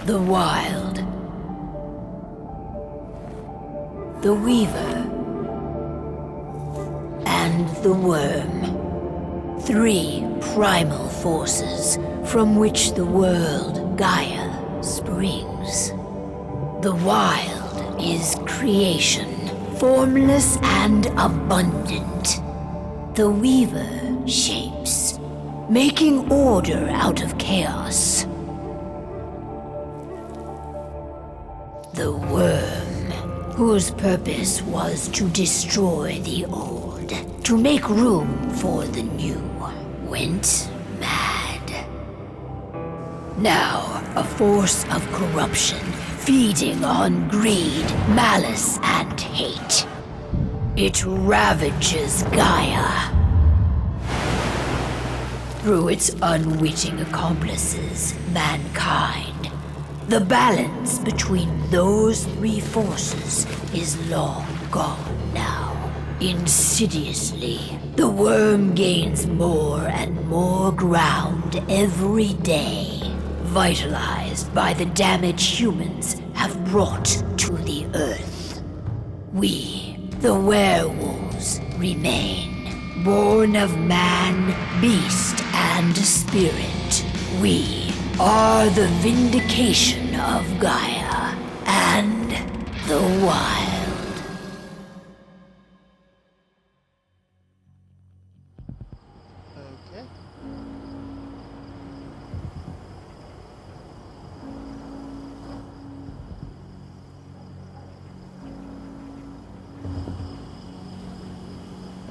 The Wild. The Weaver. And the Worm. 3 primal forces from which the world, Gaia, springs. The wild is creation, formless and abundant. The Weaver shapes, making order out of chaos. The Worm, whose purpose was to destroy the old, to make room for the new, went mad. Now, a force of corruption, feeding on greed, malice, and hate. It ravages Gaia. Through its unwitting accomplices, mankind. The balance between those three forces is long gone now. Insidiously, the worm gains more and more ground every day. Vitalized by the damage humans have brought to the Earth. We, the werewolves, remain. Born of man, beast, and spirit. We are the vindication of Gaia and the wild. Okay.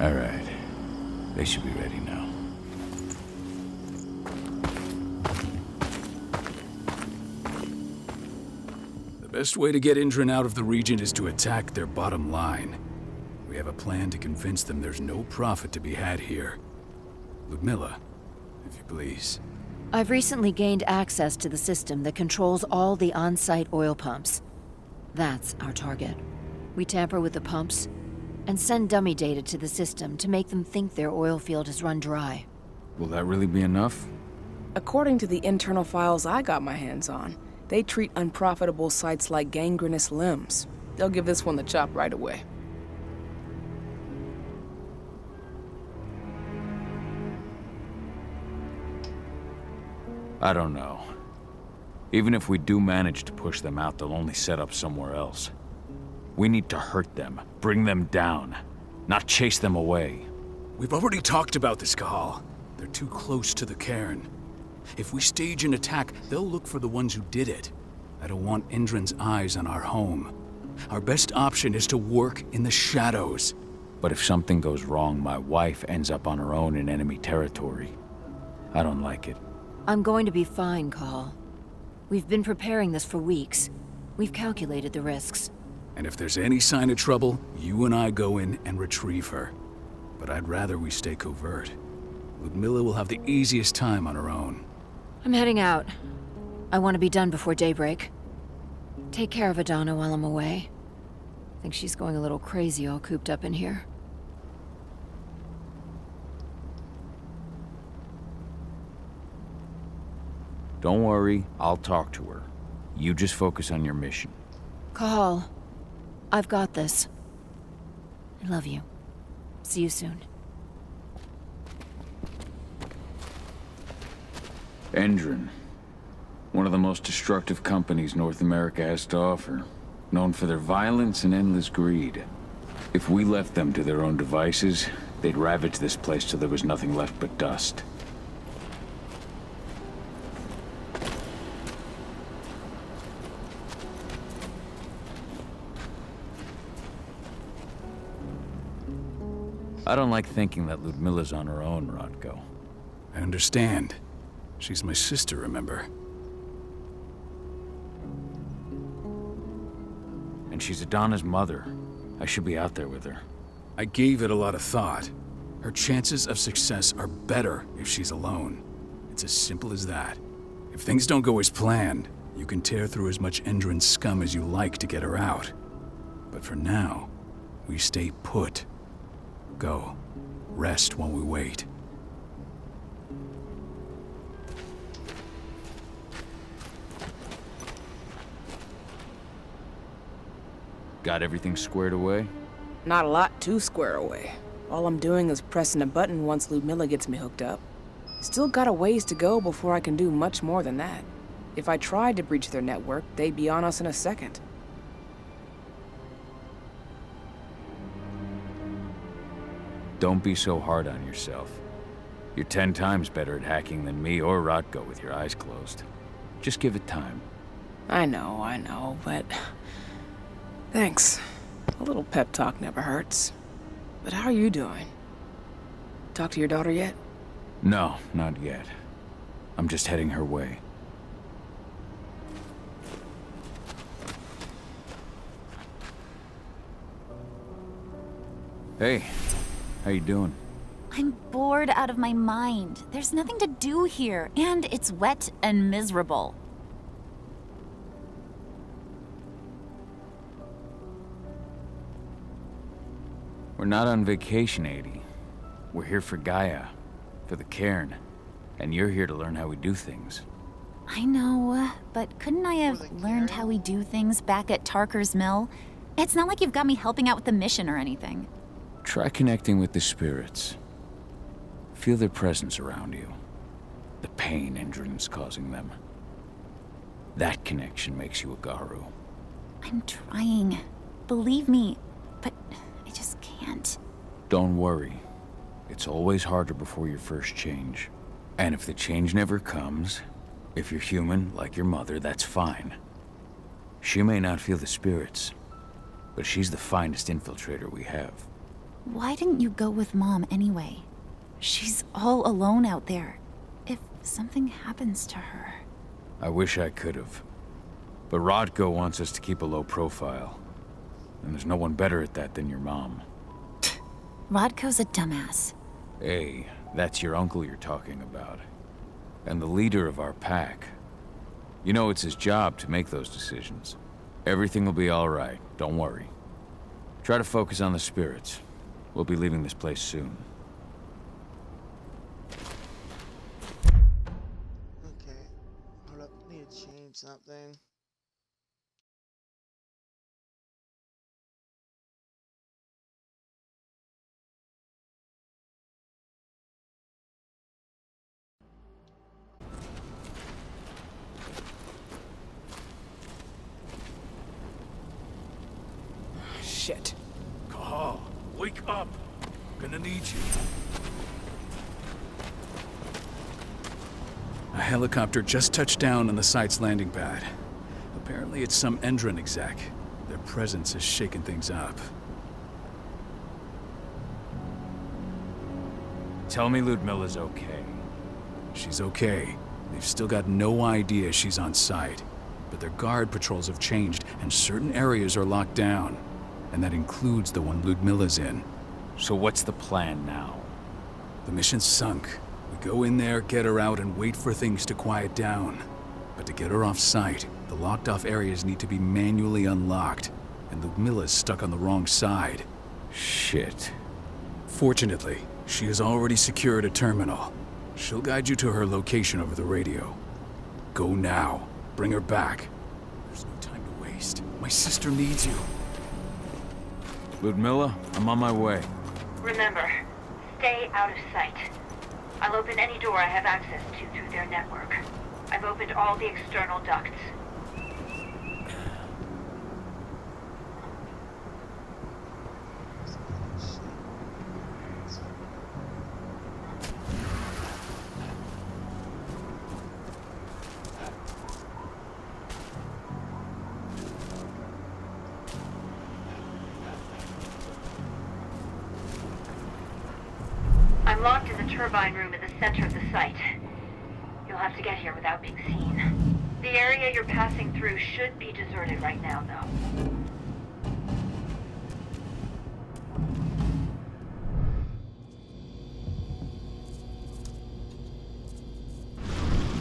All right. They should be ready now. The best way to get Indran out of the region is to attack their bottom line. We have a plan to convince them there's no profit to be had here. Ludmilla, if you please. I've recently gained access to the system that controls all the on-site oil pumps. That's our target. We tamper with the pumps and send dummy data to the system to make them think their oil field has run dry. Will that really be enough? According to the internal files I got my hands on, they treat unprofitable sites like gangrenous limbs. They'll give this one the chop right away. I don't know. Even if we do manage to push them out, they'll only set up somewhere else. We need to hurt them, bring them down, not chase them away. We've already talked about this, Kahal. They're too close to the cairn. If we stage an attack, they'll look for the ones who did it. I don't want Indran's eyes on our home. Our best option is to work in the shadows. But if something goes wrong, my wife ends up on her own in enemy territory. I don't like it. I'm going to be fine, Call. We've been preparing this for weeks. We've calculated the risks. And if there's any sign of trouble, you and I go in and retrieve her. But I'd rather we stay covert. Ludmilla will have the easiest time on her own. I'm heading out. I want to be done before daybreak. Take care of Adana while I'm away. I think she's going a little crazy all cooped up in here. Don't worry, I'll talk to her. You just focus on your mission. Call. I've got this. I love you. See you soon. Indran. One of the most destructive companies North America has to offer. Known for their violence and endless greed. If we left them to their own devices, they'd ravage this place till there was nothing left but dust. I don't like thinking that Ludmilla's on her own, Rodko. I understand. She's my sister, remember? And she's Adana's mother. I should be out there with her. I gave it a lot of thought. Her chances of success are better if she's alone. It's as simple as that. If things don't go as planned, you can tear through as much Indran scum as you like to get her out. But for now, we stay put. Go. Rest while we wait. Got everything squared away? Not a lot to square away. All I'm doing is pressing a button once Ludmilla gets me hooked up. Still got a ways to go before I can do much more than that. If I tried to breach their network, they'd be on us in a second. Don't be so hard on yourself. You're 10 times better at hacking than me or Rotko with your eyes closed. Just give it time. I know, but... Thanks. A little pep talk never hurts. But how are you doing? Talk to your daughter yet? No, not yet. I'm just heading her way. Hey, how you doing? I'm bored out of my mind. There's nothing to do here, and it's wet and miserable. We're not on vacation, Adie. We're here for Gaia, for the cairn, and you're here to learn how we do things. I know, but couldn't I have learned how we do things back at Tarker's Mill? It's not like you've got me helping out with the mission or anything. Try connecting with the spirits. Feel their presence around you. The pain Endron's causing them. That connection makes you a Garu. I'm trying. Believe me, but I just can't. Don't worry. It's always harder before your first change. And if the change never comes, if you're human, like your mother, that's fine. She may not feel the spirits, but she's the finest infiltrator we have. Why didn't you go with Mom anyway? She's all alone out there. If something happens to her... I wish I could have. But Rodko wants us to keep a low profile. And there's no one better at that than your mom. Rodko's a dumbass. Hey, that's your uncle you're talking about. And the leader of our pack. You know it's his job to make those decisions. Everything will be all right, don't worry. Try to focus on the spirits. We'll be leaving this place soon. Okay. Hold up, I need to change something. Shit. Cahal, wake up. Gonna need you. A helicopter just touched down on the site's landing pad. Apparently it's some Endron exec. Their presence has shaken things up. Tell me Ludmilla's okay. She's okay. They've still got no idea she's on site. But their guard patrols have changed, and certain areas are locked down. And that includes the one Ludmilla's in. So what's the plan now? The mission's sunk. We go in there, get her out, and wait for things to quiet down. But to get her off site, the locked-off areas need to be manually unlocked. And Ludmilla's stuck on the wrong side. Shit. Fortunately, she has already secured a terminal. She'll guide you to her location over the radio. Go now. Bring her back. There's no time to waste. My sister needs you. Ludmilla, I'm on my way. Remember, stay out of sight. I'll open any door I have access to through their network. I've opened all the external ducts. I'm locked in the turbine room in the center of the site. You'll have to get here without being seen. The area you're passing through should be deserted right now, though.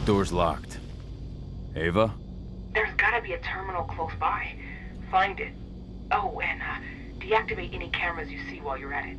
Door's locked. Ava? There's gotta be a terminal close by. Find it. Oh, and deactivate any cameras you see while you're at it.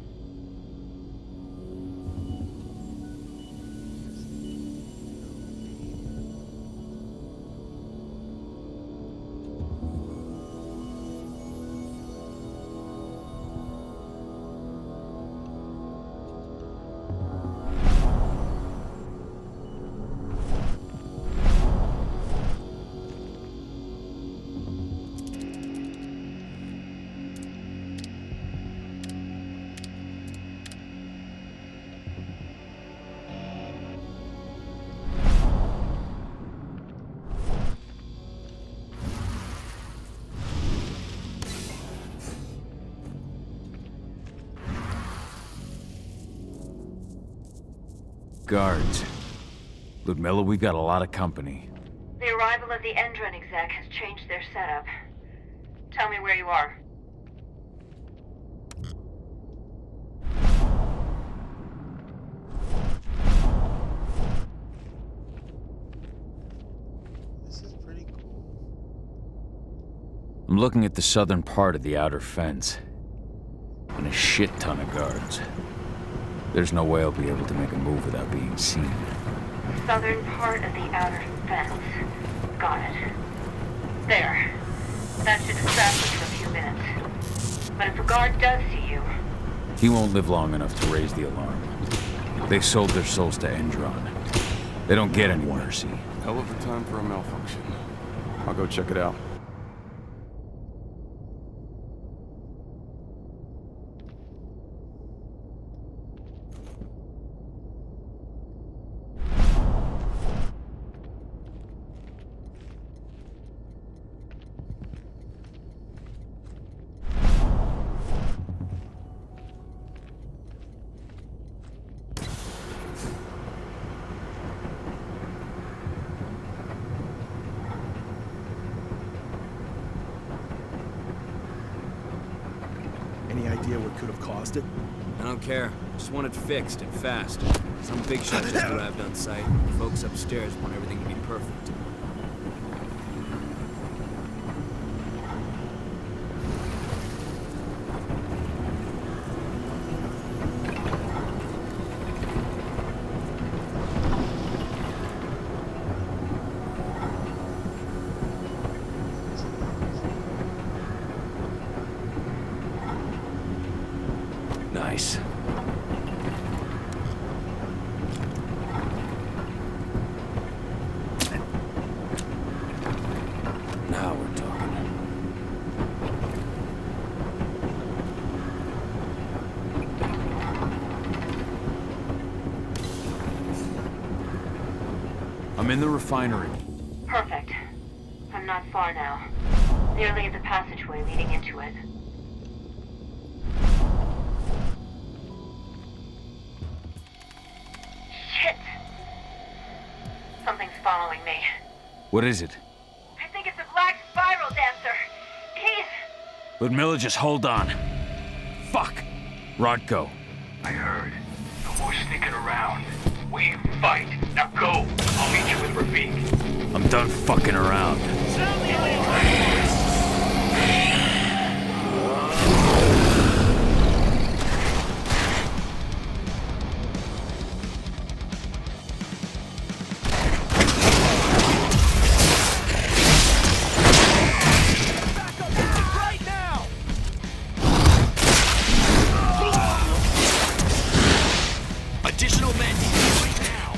guards. Ludmilla, we've got a lot of company. The arrival of the Endron exec has changed their setup. Tell me where you are. This is pretty cool. I'm looking at the southern part of the outer fence. And a shit ton of guards. There's no way I'll be able to make a move without being seen. Southern part of the outer fence. Got it. There. That should distract you for a few minutes. But if a guard does see you... He won't live long enough to raise the alarm. They sold their souls to Endron. They don't get any mercy. Hell of a time for a malfunction. I'll go check it out. Any idea what could have caused it? I don't care. Just want it fixed and fast. Some big shot just arrived on site. Folks upstairs want everything to be perfect. Nice. Now we're talking. I'm in the refinery. Perfect. I'm not far now. Nearly at the passageway leading into it. Shit! Something's following me. What is it? I think it's a black spiral dancer. He's... Ludmilla, just hold on. Fuck! Rodko. I heard. No more sneaking around. We fight. Now go. I'll meet you with Rafik. I'm done fucking around. Additional men right now.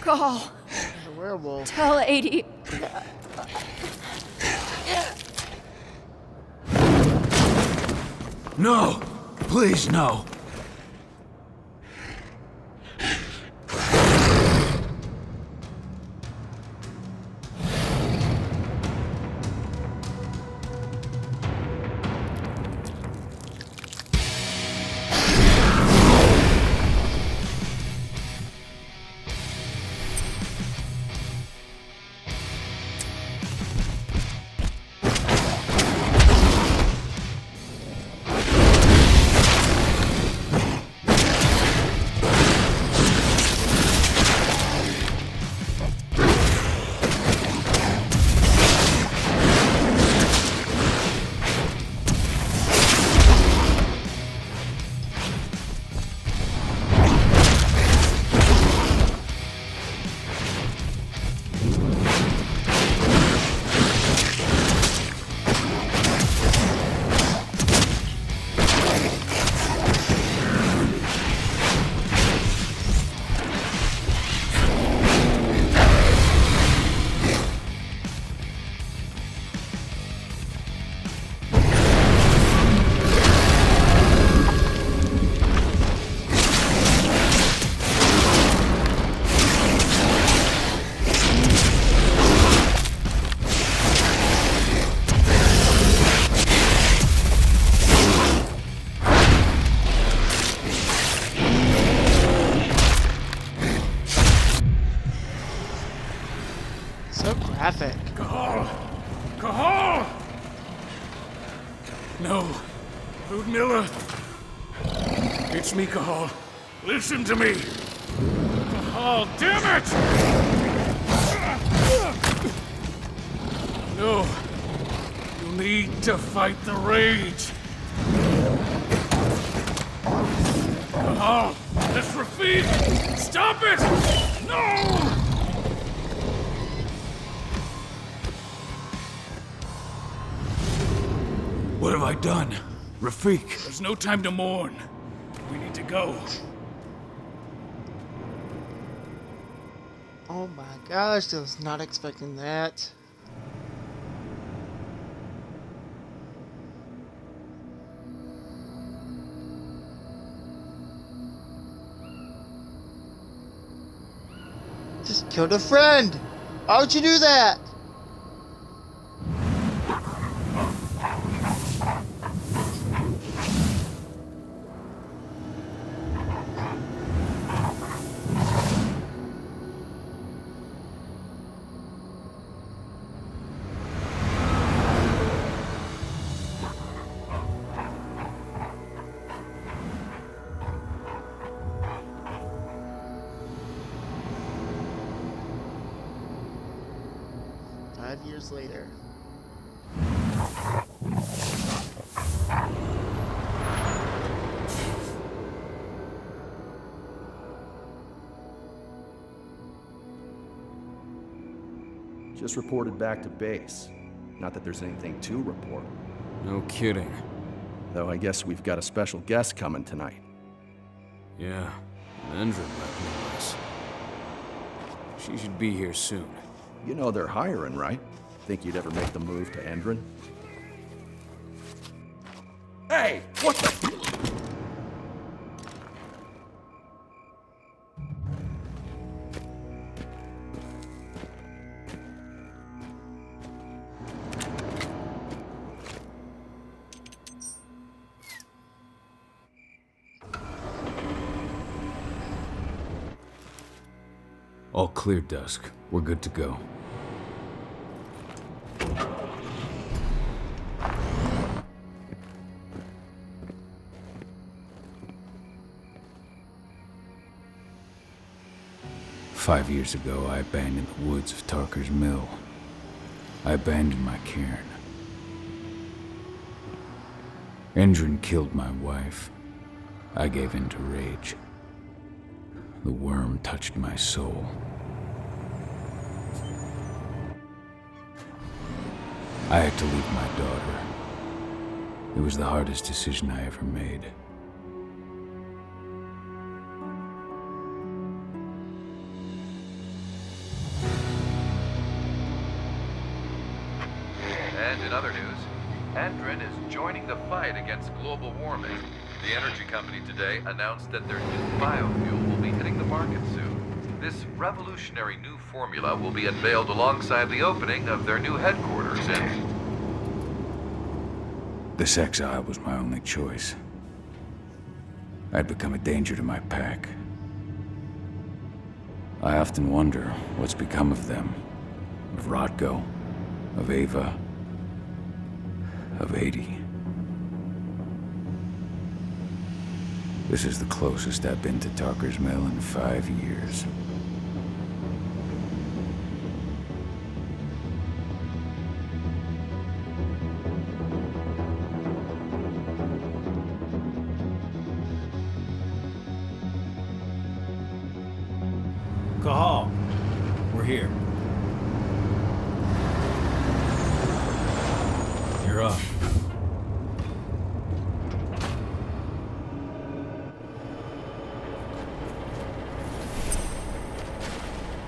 Call. The werewolf. Tell 80. No! Please, no! So graphic. Cahal! Cahal! No. Ludmilla. It's me, Cahal. Listen to me. Cahal, damn it! No. You need to fight the rage. Cahal, that's Rafik! Stop it! No! What have I done? Rafik. There's no time to mourn. We need to go. Oh my gosh, I was not expecting that. Just killed a friend! Why would you do that? Years later. Just reported back to base. Not that there's anything to report. No kidding. Though I guess we've got a special guest coming tonight. Yeah, Endrin left no less. She should be here soon. You know they're hiring, right? Think you'd ever make the move to Endrin? Hey! What the... All clear, Dusk. We're good to go. "5 years ago, I abandoned the woods of Tarker's Mill. I abandoned my cairn. Endrin killed my wife. I gave in to rage. The worm touched my soul. I had to leave my daughter. It was the hardest decision I ever made. And in other news, Endron is joining the fight against global warming. The energy company today announced that their new biofuel will be hitting the market soon. This revolutionary new formula will be unveiled alongside the opening of their new headquarters in... This exile was my only choice. I'd become a danger to my pack. I often wonder what's become of them. Of Rodko, of Ava, of 80. This is the closest I've been to Tarker's Mill in 5 years. Cahal, we're here. You're up.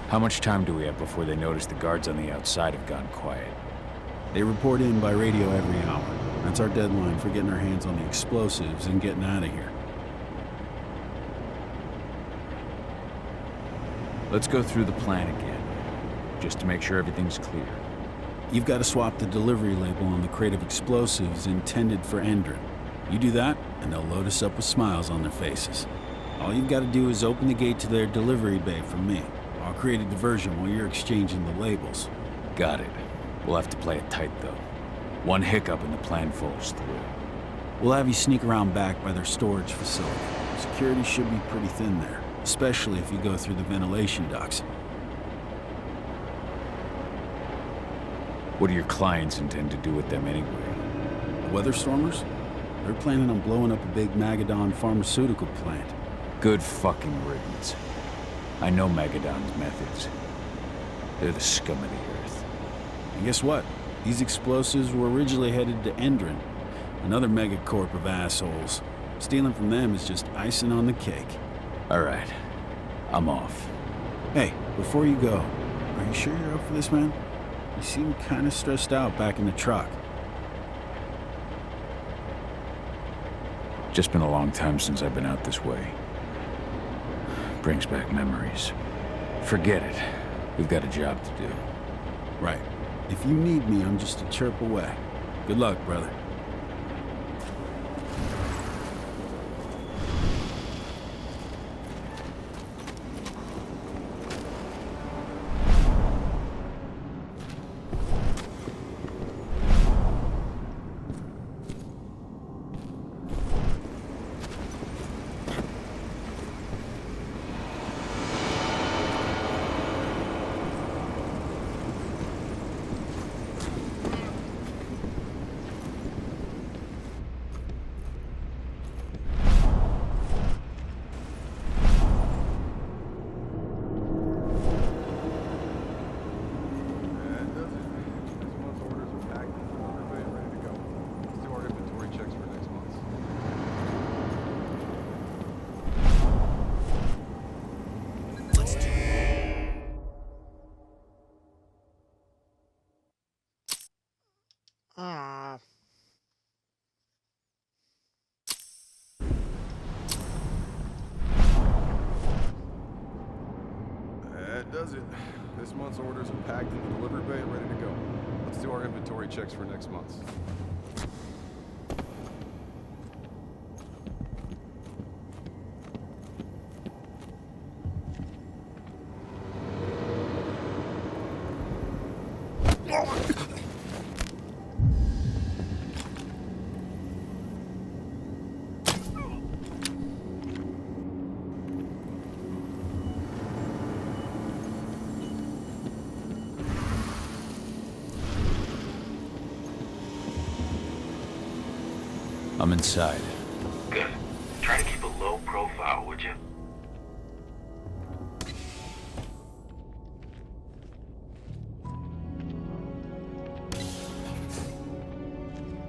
How much time do we have before they notice the guards on the outside have gone quiet? They report in by radio every hour. That's our deadline for getting our hands on the explosives and getting out of here. Let's go through the plan again, just to make sure everything's clear. You've got to swap the delivery label on the crate of explosives intended for Endron. You do that, and they'll load us up with smiles on their faces. All you've got to do is open the gate to their delivery bay from me. I'll create a diversion while you're exchanging the labels. Got it. We'll have to play it tight, though. One hiccup and the plan falls through. We'll have you sneak around back by their storage facility. Security should be pretty thin there, especially if you go through the ventilation ducts. What do your clients intend to do with them anyway? Weatherstormers? They're planning on blowing up a big Magadon pharmaceutical plant. Good fucking riddance. I know Magadon's methods. They're the scum of the earth. And guess what? These explosives were originally headed to Endron, another megacorp of assholes. Stealing from them is just icing on the cake. All right. I'm off. Hey, before you go, are you sure you're up for this, man? You seem kind of stressed out back in the truck. Just been a long time since I've been out this way. Brings back memories. Forget it. We've got a job to do. Right. If you need me, I'm just a chirp away. Good luck, brother. That does it. This month's orders are packed in the delivery bay and ready to go. Let's do our inventory checks for next month. I'm inside. Good. Try to keep a low profile, would you?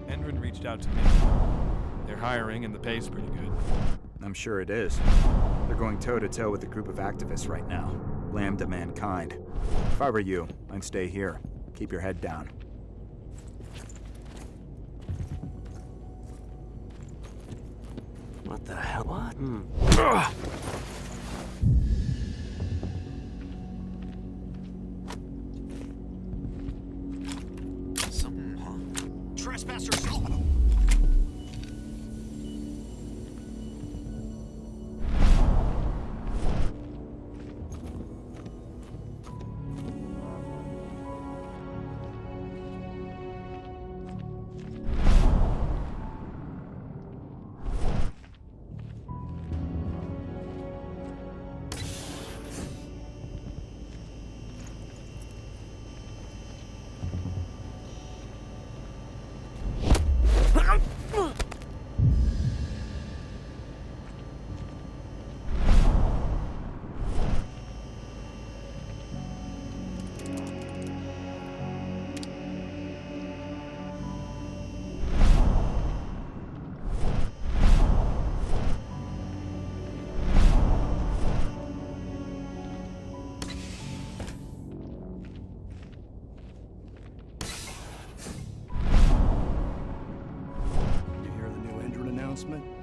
Endron reached out to me. They're hiring and the pay's pretty good. I'm sure it is. They're going toe-to-toe with a group of activists right now. Lambda mankind. If I were you, I'd stay here. Keep your head down. the hell? What? Something, huh? Trespassers!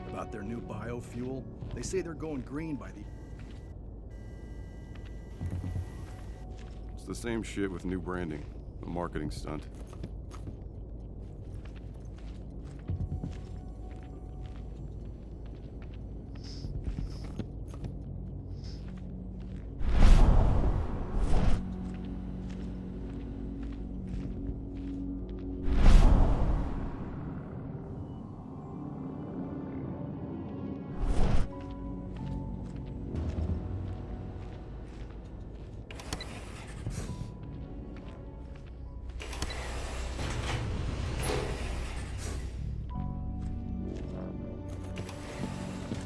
About their new biofuel. They say they're going green by the... It's the same shit with new branding. A marketing stunt.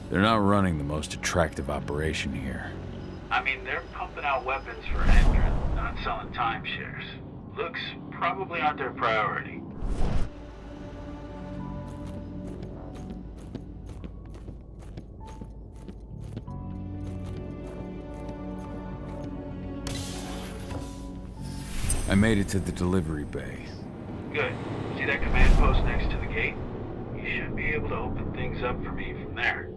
They're not running the most attractive operation here. I mean, they're pumping out weapons for Endrin, not selling timeshares. Looks probably aren't their priority. I made it to the delivery bay. Good. See that command post next to the gate? You should be able to open things up for me from there.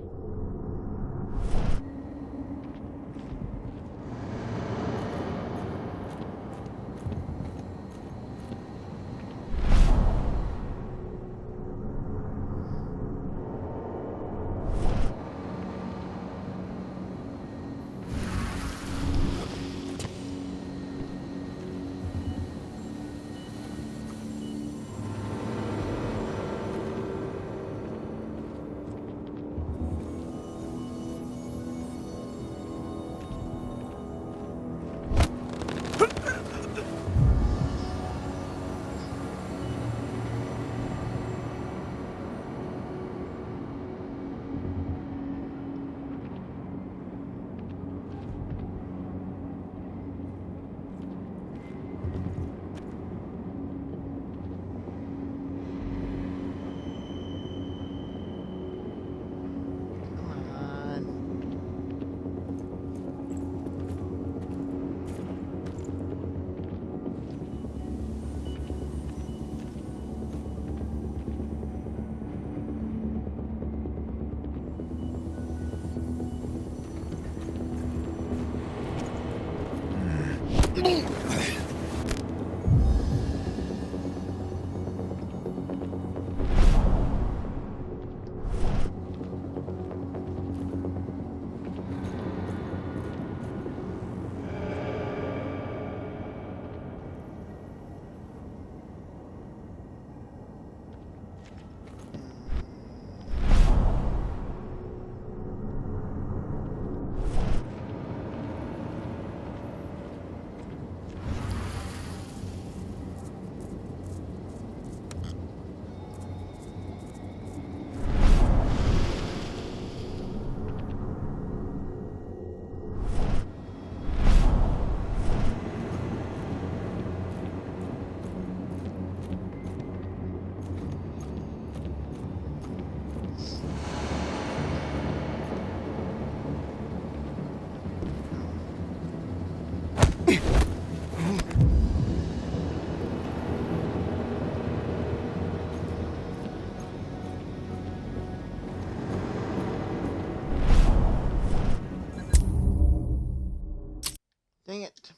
Dang it.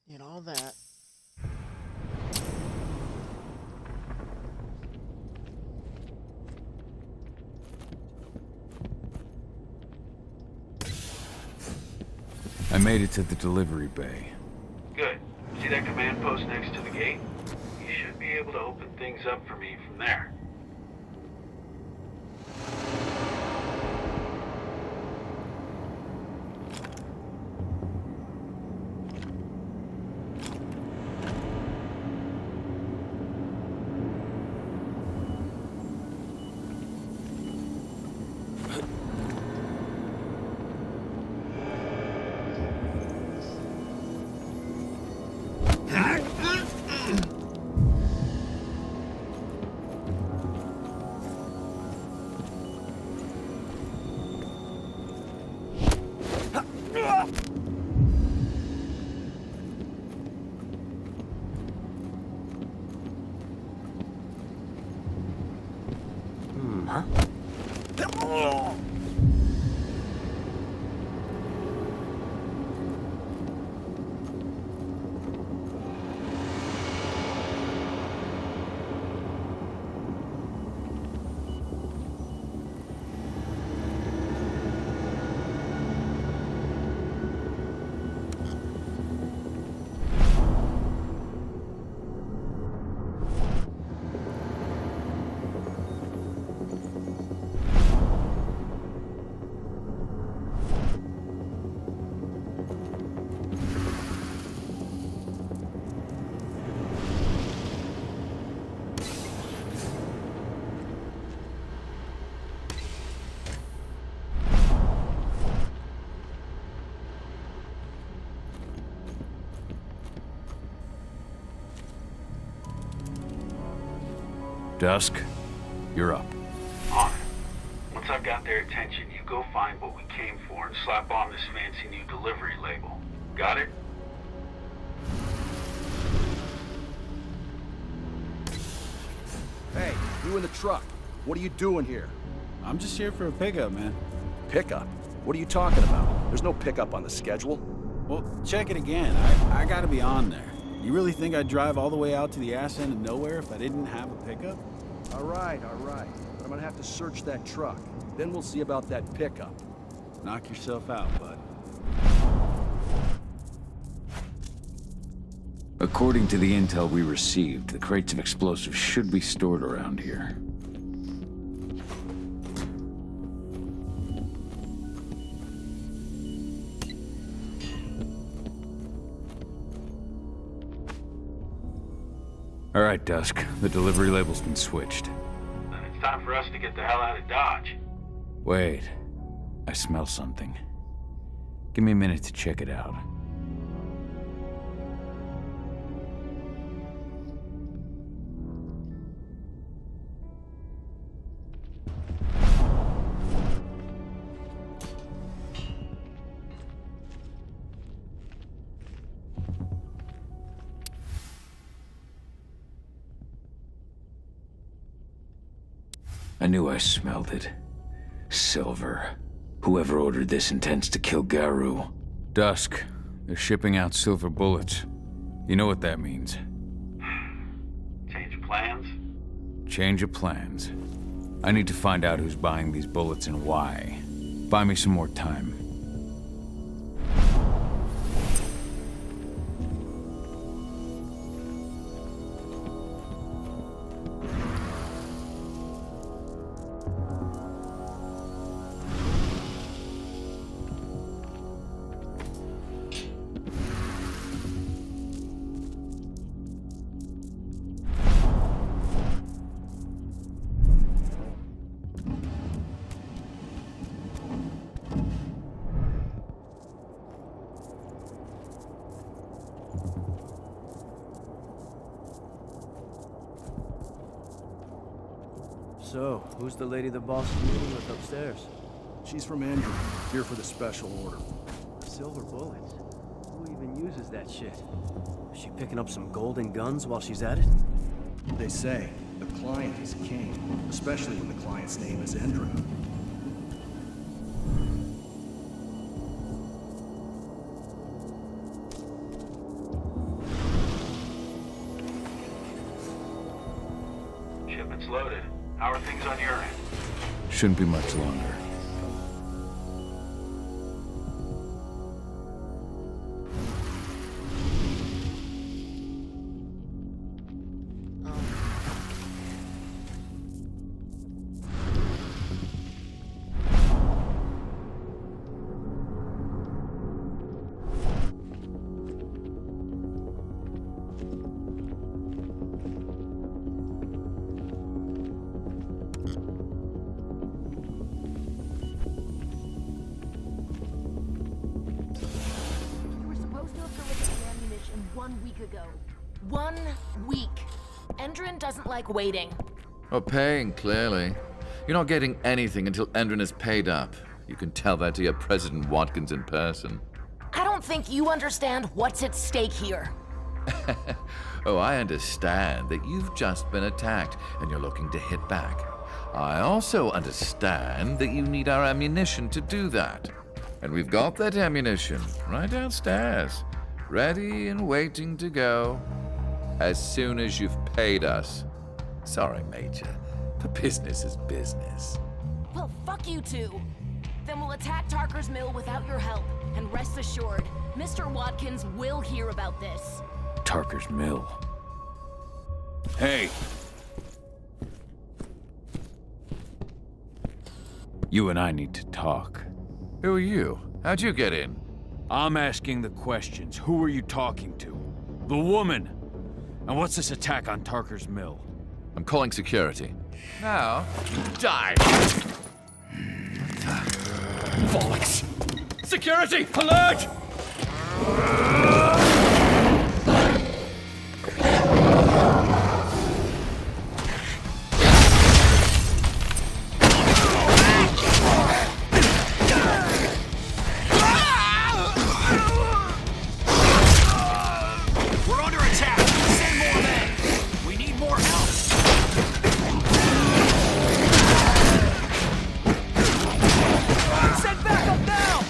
Need all that. I made it to the delivery bay. Good. See that command post next to the gate? You should be able to open things up for me from there. Dusk, you're up. On it. Once I've got their attention, you go find what we came for and slap on this fancy new delivery label. Got it? Hey, you in the truck. What are you doing here? I'm just here for a pickup, man. Pickup? What are you talking about? There's no pickup on the schedule. Well, check it again. I gotta be on there. You really think I'd drive all the way out to the ass end of nowhere if I didn't have a pickup? All right. But I'm gonna have to search that truck. Then we'll see about that pickup. Knock yourself out, bud. According to the intel we received, the crates of explosives should be stored around here. All right, Dusk. The delivery label's been switched. Then it's time for us to get the hell out of Dodge. Wait. I smell something. Give me a minute to check it out. I knew I smelled it. Silver. Whoever ordered this intends to kill Garu. Dusk. They're shipping out silver bullets. You know what that means. Change of plans? Change of plans. I need to find out who's buying these bullets and why. Buy me some more time. So, who's the lady the boss is meeting with upstairs? She's from Andrew, here for the special order. Silver bullets? Who even uses that shit? Is she picking up some golden guns while she's at it? They say the client is king, especially when the client's name is Endrin. It's loaded. How are things on your end? Shouldn't be much longer. You were supposed to have delivered the ammunition 1 week ago. 1 week. Endrin doesn't like waiting. Well, paying, clearly. You're not getting anything until Endrin is paid up. You can tell that to your President Watkins in person. I don't think you understand what's at stake here. Oh, I understand that you've just been attacked and you're looking to hit back. I also understand that you need our ammunition to do that. And we've got that ammunition right downstairs, ready and waiting to go as soon as you've paid us. Sorry, Major, but business is business. Well, fuck you two. Then we'll attack Tarker's Mill without your help. And rest assured, Mr. Watkins will hear about this. Tarker's Mill. Hey! You and I need to talk. Who are you? How'd you get in? I'm asking the questions. Who are you talking to? The woman! And what's this attack on Tarker's Mill? I'm calling security. Now, die! Bollocks! Security! Alert! We're under attack! Send more men! We need more help! Send backup now!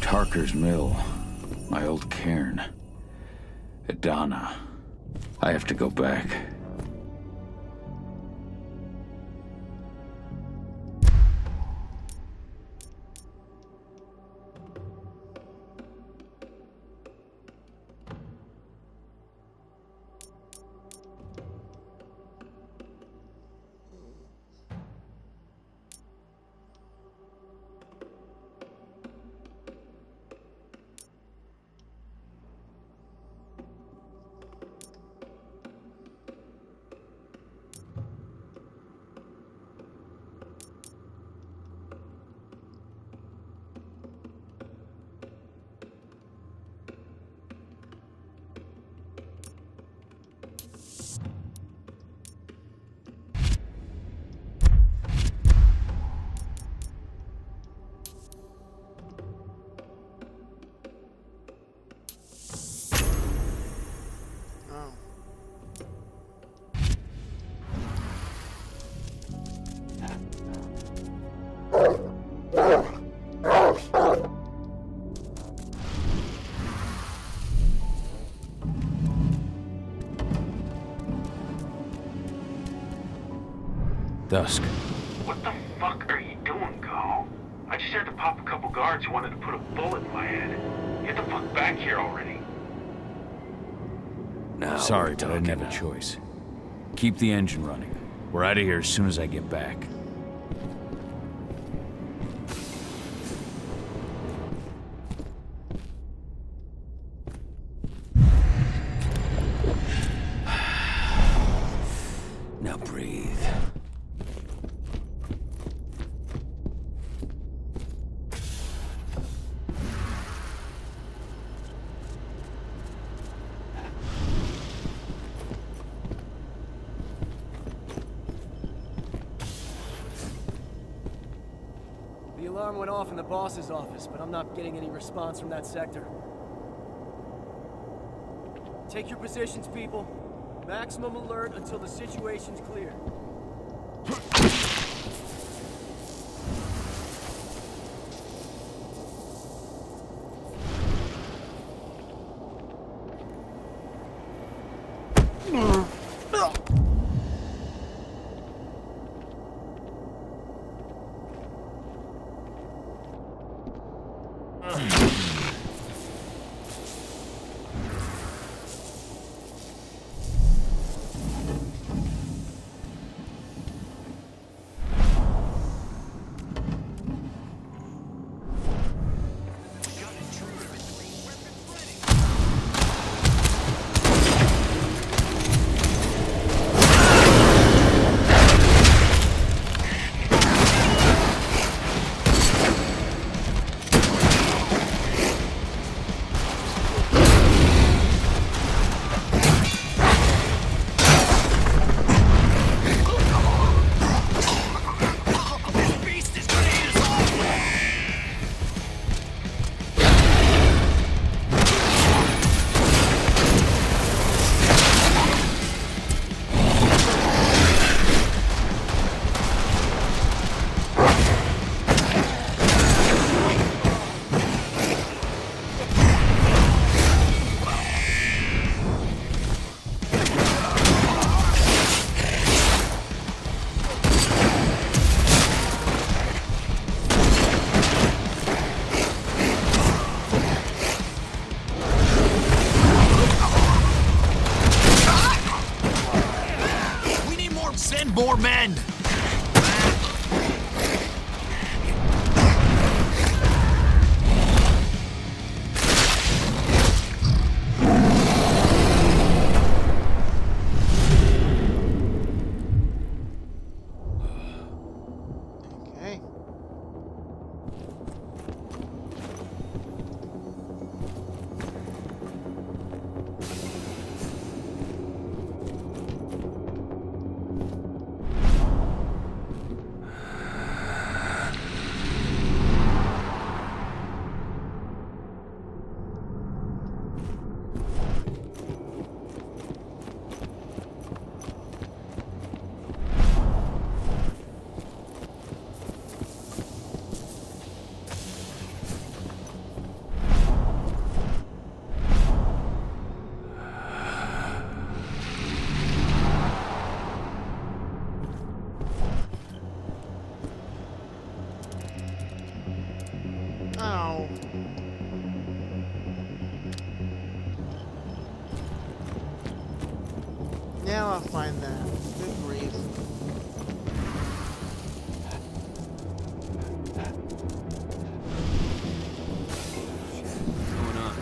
Tarker's Mill. My old cairn. Adana. I have to go back. Dusk. What the fuck are you doing, Go? I just had to pop a couple guards who wanted to put a bullet in my head. Get the fuck back here already. Sorry, but I didn't have a choice. Keep the engine running. We're out of here as soon as I get back. Now breathe. alarm went off in the boss's office, but I'm not getting any response from that sector. Take your positions, people. Maximum alert until the situation's clear. More men! Okay. Oh. Now I'll find that. Good grief. What's going on?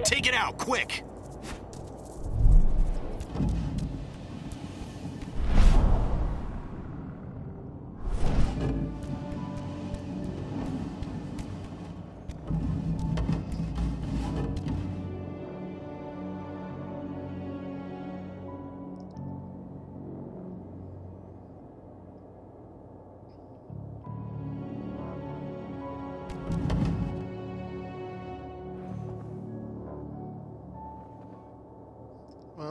Take it out, quick!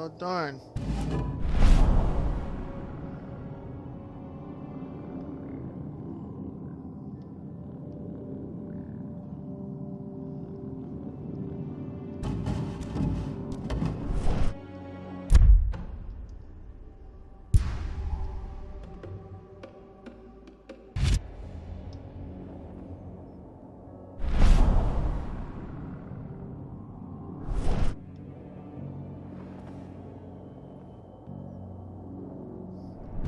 Oh, darn.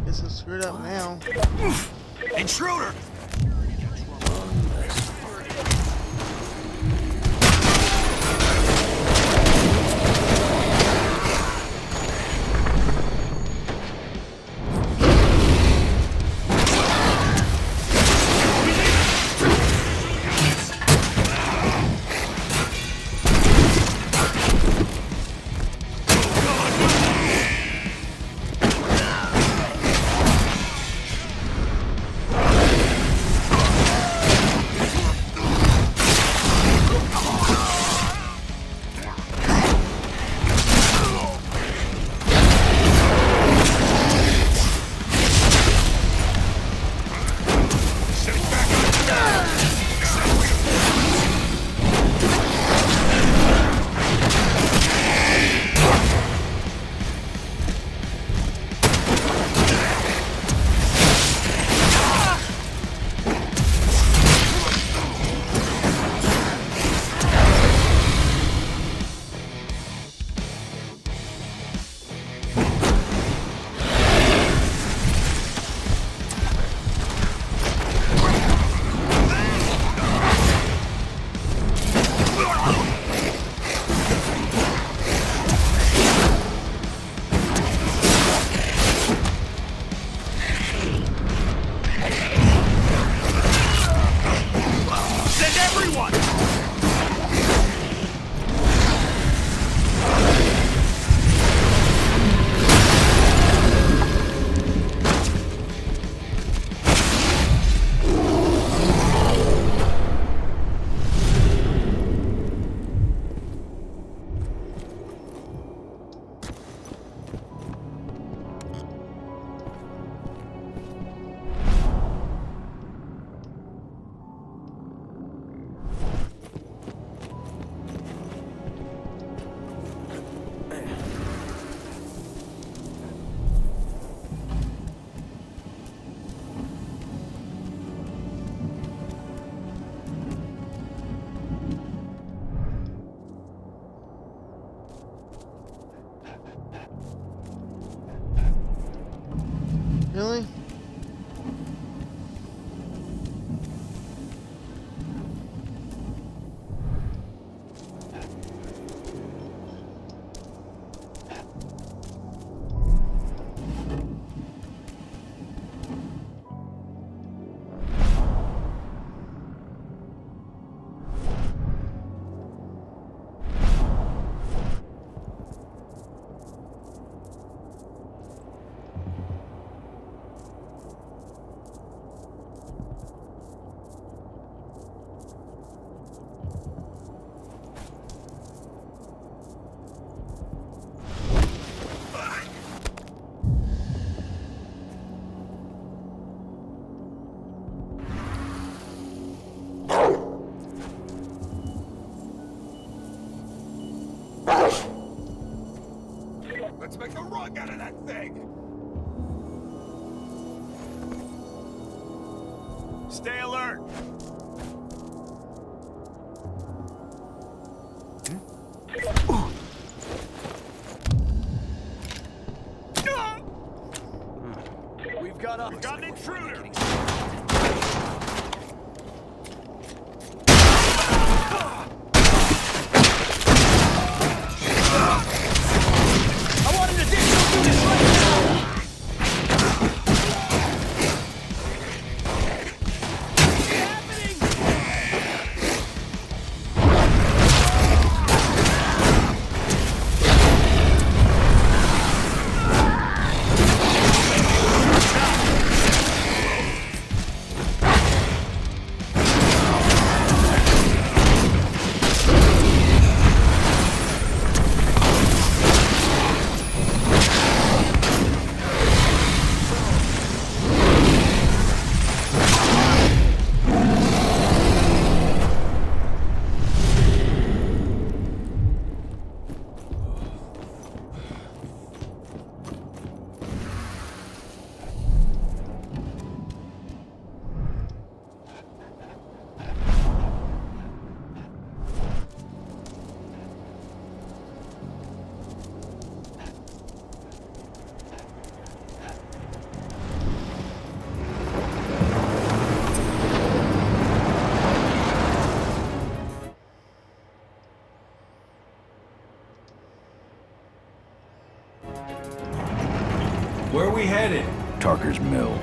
Guess I'm screwed up now. Intruder! Really? Let's make a run out of that thing! Stay alert! We've got an intruder! I want an additional unit right now! What's happening? headed? Tarker's Mill.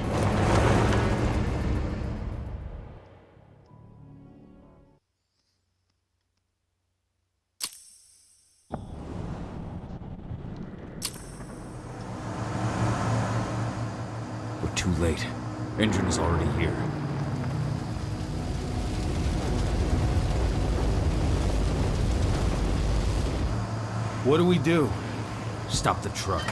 We're too late. Engine is already here. What do we do? Stop the truck.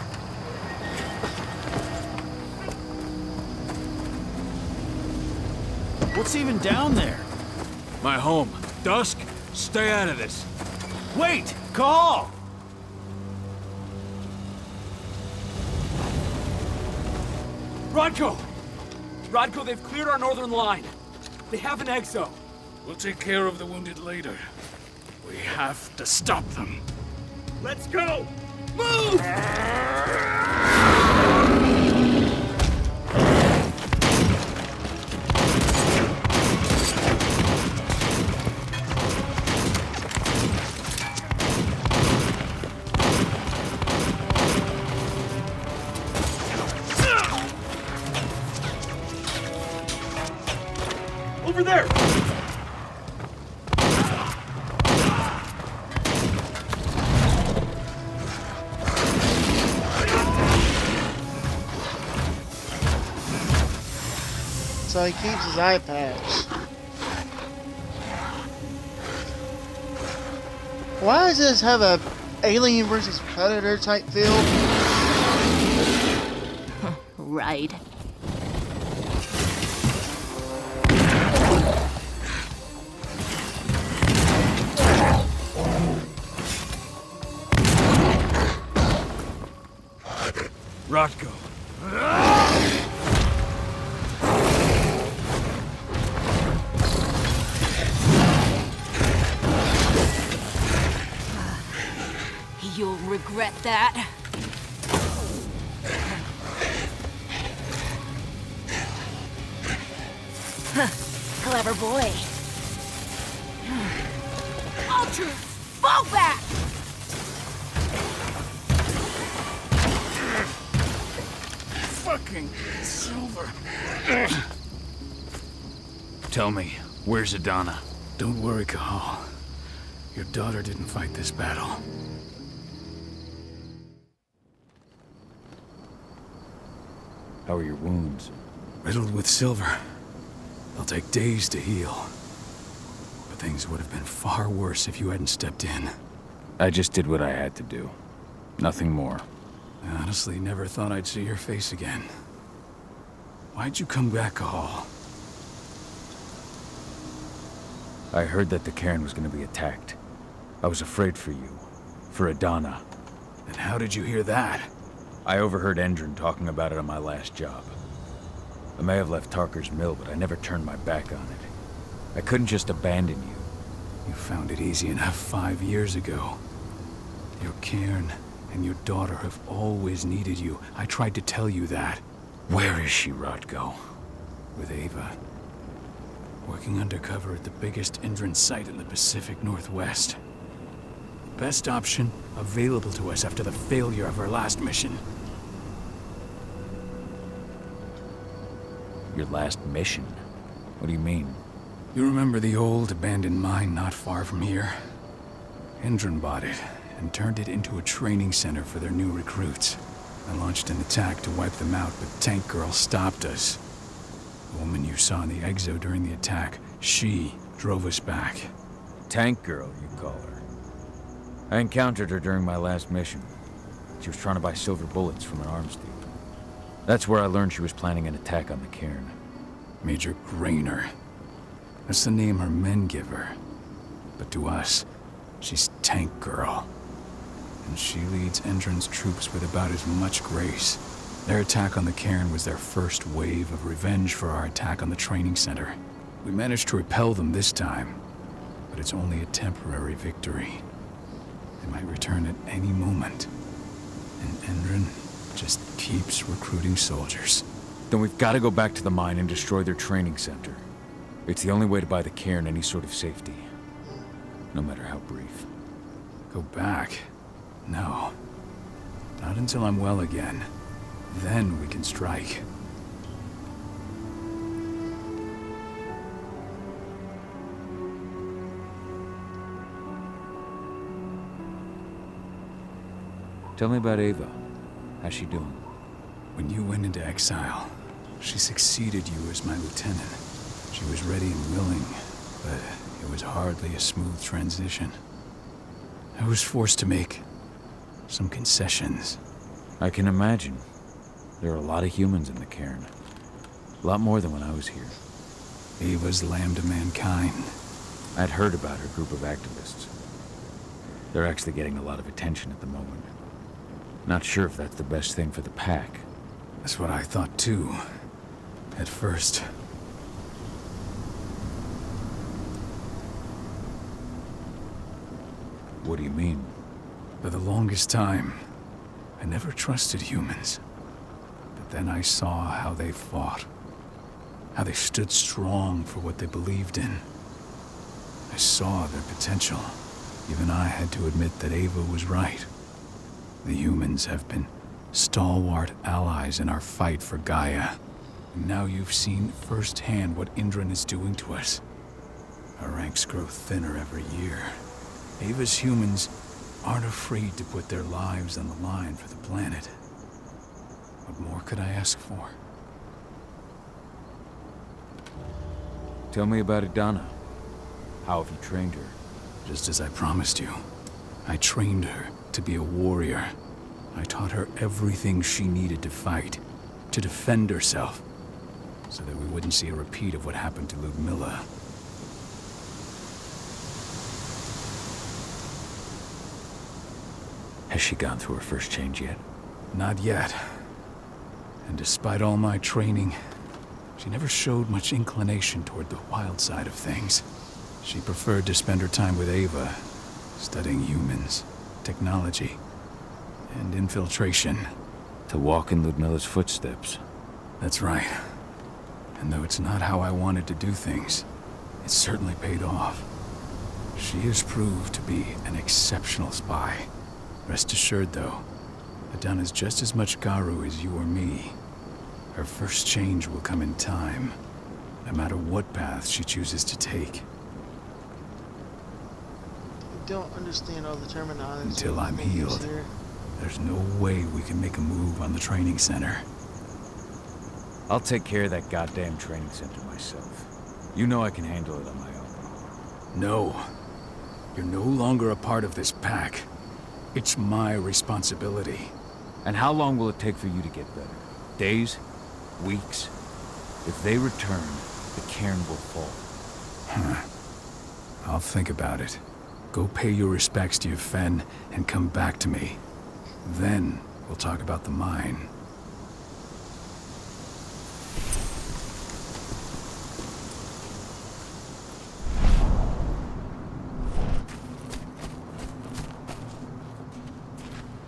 What's even down there? My home. Dusk, stay out of this. Wait! Call! Rodko! Rodko, they've cleared our northern line. They have an exo. We'll take care of the wounded later. We have to stop them. Let's go! Move! Over there! So he keeps his eye patch. Why does this have a Alien versus Predator type feel? Right. Rodko. You'll regret that. Clever boy. Ultra, fall back! Fucking Silver. Tell me, where's Adana? Don't worry, Cahal. Your daughter didn't fight this battle. How are your wounds? Riddled with silver. They'll take days to heal. But things would have been far worse if you hadn't stepped in. I just did what I had to do. Nothing more. I honestly never thought I'd see your face again. Why'd you come back, Cahal? I heard that the cairn was going to be attacked. I was afraid for you. For Adana. And how did you hear that? I overheard Endron talking about it on my last job. I may have left Tarker's Mill, but I never turned my back on it. I couldn't just abandon you. You found it easy enough 5 years ago. Your cairn and your daughter have always needed you. I tried to tell you that. Where is she, Rodko? With Ava. Working undercover at the biggest Endron site in the Pacific Northwest. Best option available to us after the failure of our last mission. Your last mission? What do you mean? You remember the old abandoned mine not far from here? Endron bought it and turned it into a training center for their new recruits. I launched an attack to wipe them out, but Tank Girl stopped us. The woman you saw in the exo during the attack, she drove us back. Tank Girl, you call her. I encountered her during my last mission. She was trying to buy silver bullets from an arms dealer. That's where I learned she was planning an attack on the cairn. Major Grainer. That's the name her men give her. But to us, she's Tank Girl. And she leads Endron's troops with about as much grace. Their attack on the cairn was their first wave of revenge for our attack on the training center. We managed to repel them this time, but it's only a temporary victory. They might return at any moment. And Endron just keeps recruiting soldiers. Then we've got to go back to the mine and destroy their training center. It's the only way to buy the cairn any sort of safety. No matter how brief. Go back? No. Not until I'm well again. Then we can strike. Tell me about Ava. How's she doing? When you went into exile, she succeeded you as my lieutenant. She was ready and willing, but it was hardly a smooth transition. I was forced to make some concessions. I can imagine. There are a lot of humans in the cairn. A lot more than when I was here. Ava's lamb to mankind. I'd heard about her group of activists. They're actually getting a lot of attention at the moment. Not sure if that's the best thing for the pack. That's what I thought too, at first. What do you mean? For the longest time, I never trusted humans. But then I saw how they fought. How they stood strong for what they believed in. I saw their potential. Even I had to admit that Ava was right. The humans have been stalwart allies in our fight for Gaia. And now you've seen firsthand what Indran is doing to us. Our ranks grow thinner every year. Ava's humans aren't afraid to put their lives on the line for the planet. What more could I ask for? Tell me about Adana. How have you trained her? Just as I promised you. I trained her to be a warrior. I taught her everything she needed to fight, to defend herself, so that we wouldn't see a repeat of what happened to Ludmilla. Has she gone through her first change yet? Not yet. And despite all my training, she never showed much inclination toward the wild side of things. She preferred to spend her time with Ava, studying humans, technology, and infiltration. To walk in Ludmilla's footsteps. That's right. And though it's not how I wanted to do things, it certainly paid off. She has proved to be an exceptional spy. Rest assured, though, Adana's just as much Garu as you or me. Her first change will come in time, no matter what path she chooses to take. Don't understand all the terminology. Until I'm healed, there's no way we can make a move on the training center. I'll take care of that goddamn training center myself. You know I can handle it on my own. No. You're no longer a part of this pack. It's my responsibility. And how long will it take for you to get better? Days? Weeks? If they return, the cairn will fall. Huh. I'll think about it. Go pay your respects to your Fen and come back to me. Then we'll talk about the mine.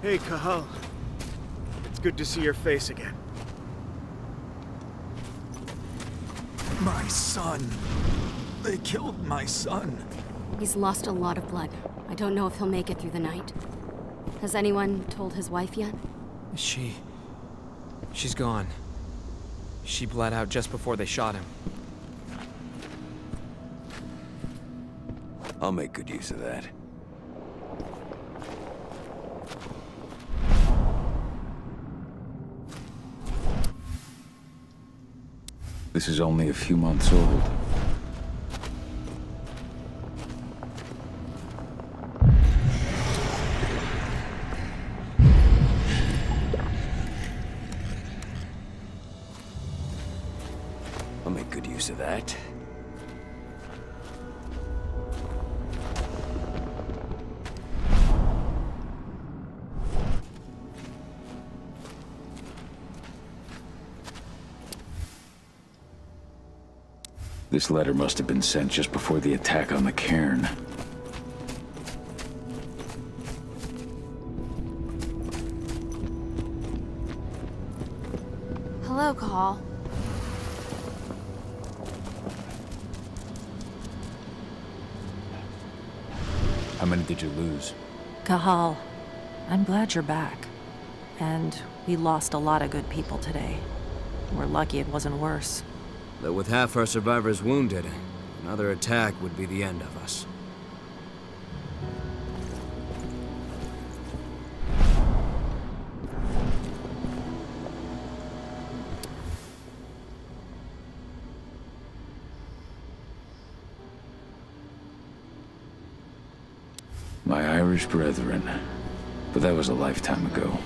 Hey, Kahal. It's good to see your face again. My son. They killed my son. He's lost a lot of blood. I don't know if he'll make it through the night. Has anyone told his wife yet? She's gone. She bled out just before they shot him. I'll make good use of that. This is only a few months old. I'll make good use of that. This letter must have been sent just before the attack on the cairn. Hello, Kahal. How many did you lose? Kahal, I'm glad you're back. And We lost a lot of good people today. We're lucky it wasn't worse. But with half our survivors wounded, another attack would be the end of us. My Irish brethren. But that was a lifetime ago.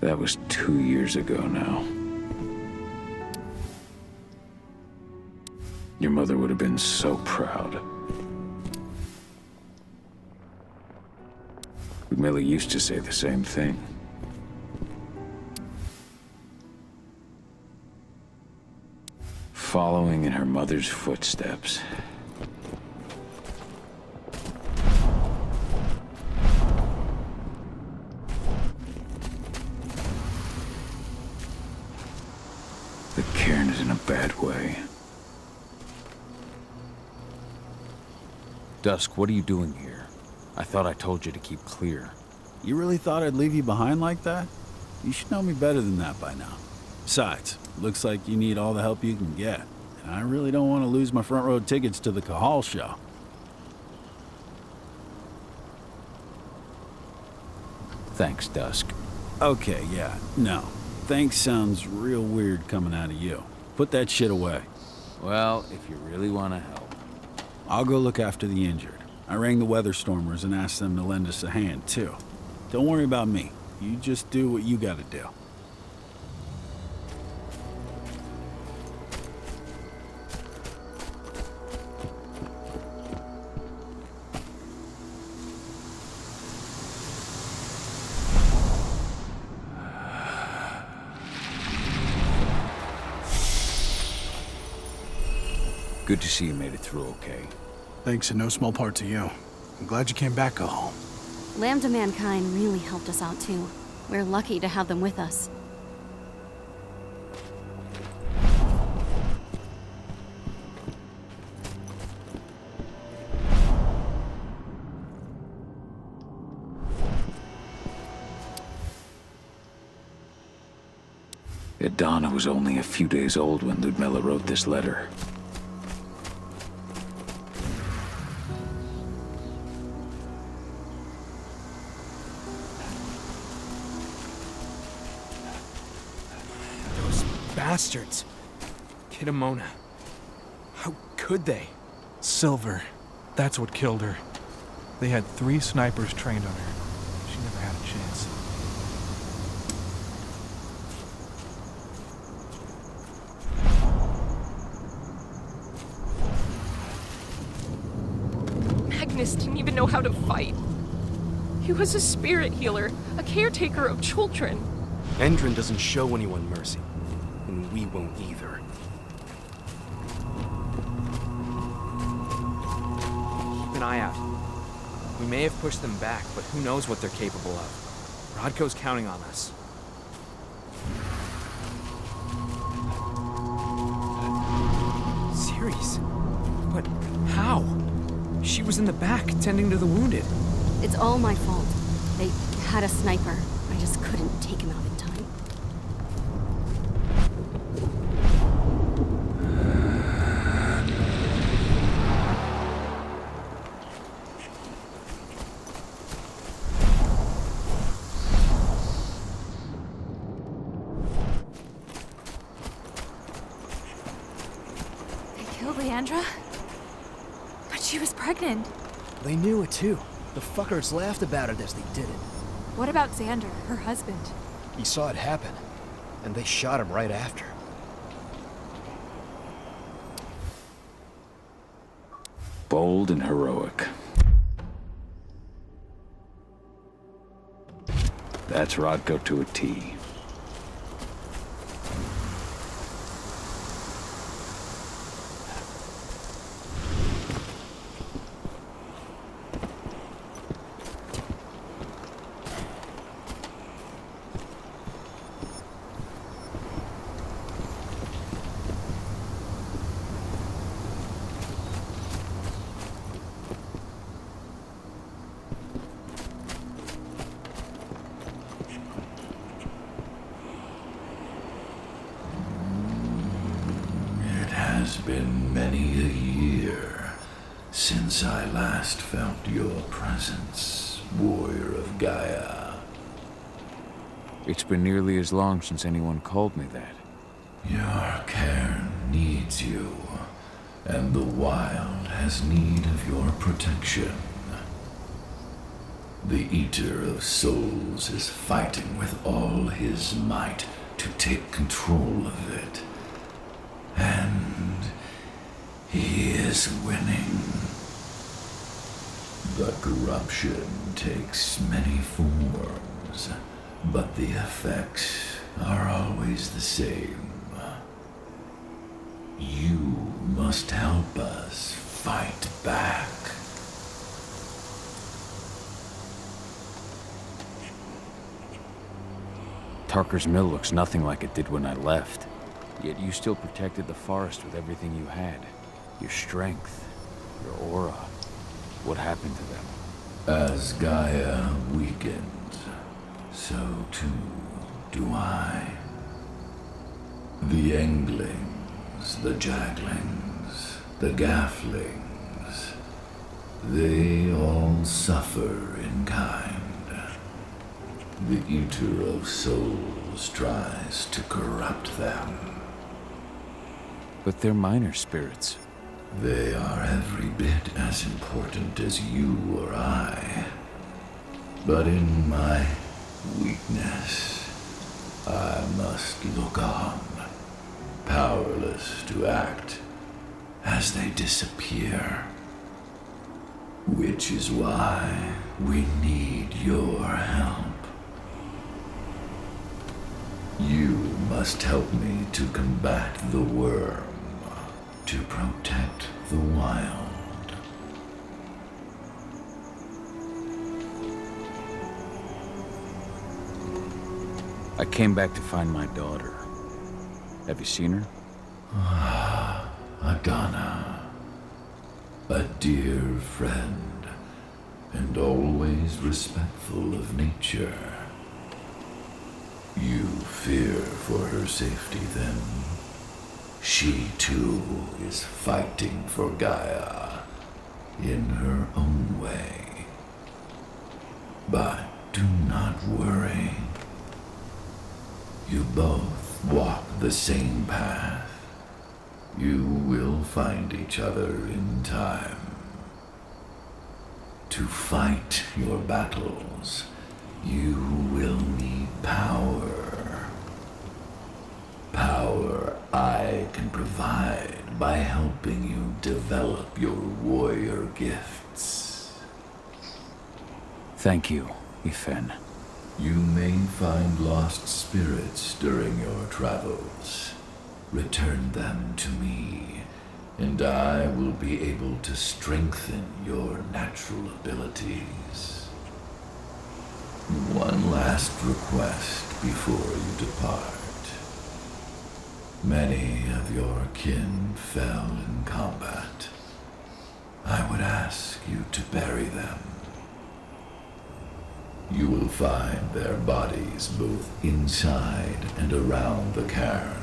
That was 2 years ago now. Your mother would have been so proud. Millie used to say the same thing. Following in her mother's footsteps. The cairn is in a bad way. Dusk, what are you doing here? I thought I told you to keep clear. You really thought I'd leave you behind like that? You should know me better than that by now. Besides, looks like you need all the help you can get. And I really don't want to lose my front row tickets to the Cahal show. Thanks, Dusk. Okay, yeah, no. Thanks sounds real weird coming out of you. Put that shit away. Well, if you really want to help. I'll go look after the injured. I rang the Weatherstormers and asked them to lend us a hand, too. Don't worry about me. You just do what you gotta do. Good to see you made it through okay. Thanks in no small part to you. I'm glad you came back, Cahal. Lambda Mankind really helped us out too. We're lucky to have them with us. Donna was only a few days old when Ludmilla wrote this letter. Those bastards. Kitamona. How could they? Silver. That's what killed her. They had 3 snipers trained on her. She never had a chance. Magnus didn't even know how to fight. He was a spirit healer, a caretaker of children. Endrin doesn't show anyone mercy, and we won't either. Keep an eye out. We may have pushed them back, but who knows what they're capable of. Rodko's counting on us. Ceres? But how? She was in the back, tending to the wounded. It's all my fault. They had a sniper. I just couldn't take him out in time. They killed Leandra? But she was pregnant. They knew it too. The fuckers laughed about it as they did it. What about Xander, her husband? He saw it happen, and they shot him right after. Bold and heroic. That's Rodko to a T. It has been many a year since I last felt your presence, warrior of Gaia. It's been nearly as long since anyone called me that. Your cairn needs you, and the wild has need of your protection. The Eater of Souls is fighting with all his might to take control of it. And he is winning. The corruption takes many forms, but the effects are always the same. You must help us fight back. Tarker's Mill looks nothing like it did when I left. Yet you still protected the forest with everything you had. Your strength, your aura. What happened to them? As Gaia weakens, so too do I. The Englings, the Jaglings, the Gafflings, they all suffer in kind. The Eater of Souls tries to corrupt them. But they're minor spirits. They are every bit as important as you or I. But in my weakness, I must look on, powerless to act as they disappear. Which is why we need your help. You must help me to combat the worm, to protect the wild. I came back to find my daughter. Have you seen her? Ah, Adana. A dear friend, and always respectful of nature. You fear for her safety, then? She, too, is fighting for Gaia, in her own way. But do not worry. You both walk the same path. You will find each other in time. To fight your battles, you will need power. Power I can provide by helping you develop your warrior gifts. Thank you, Ifen. You may find lost spirits during your travels. Return them to me, and I will be able to strengthen your natural abilities. One last request before you depart. Many of your kin fell in combat. I would ask you to bury them. You will find their bodies both inside and around the cairn.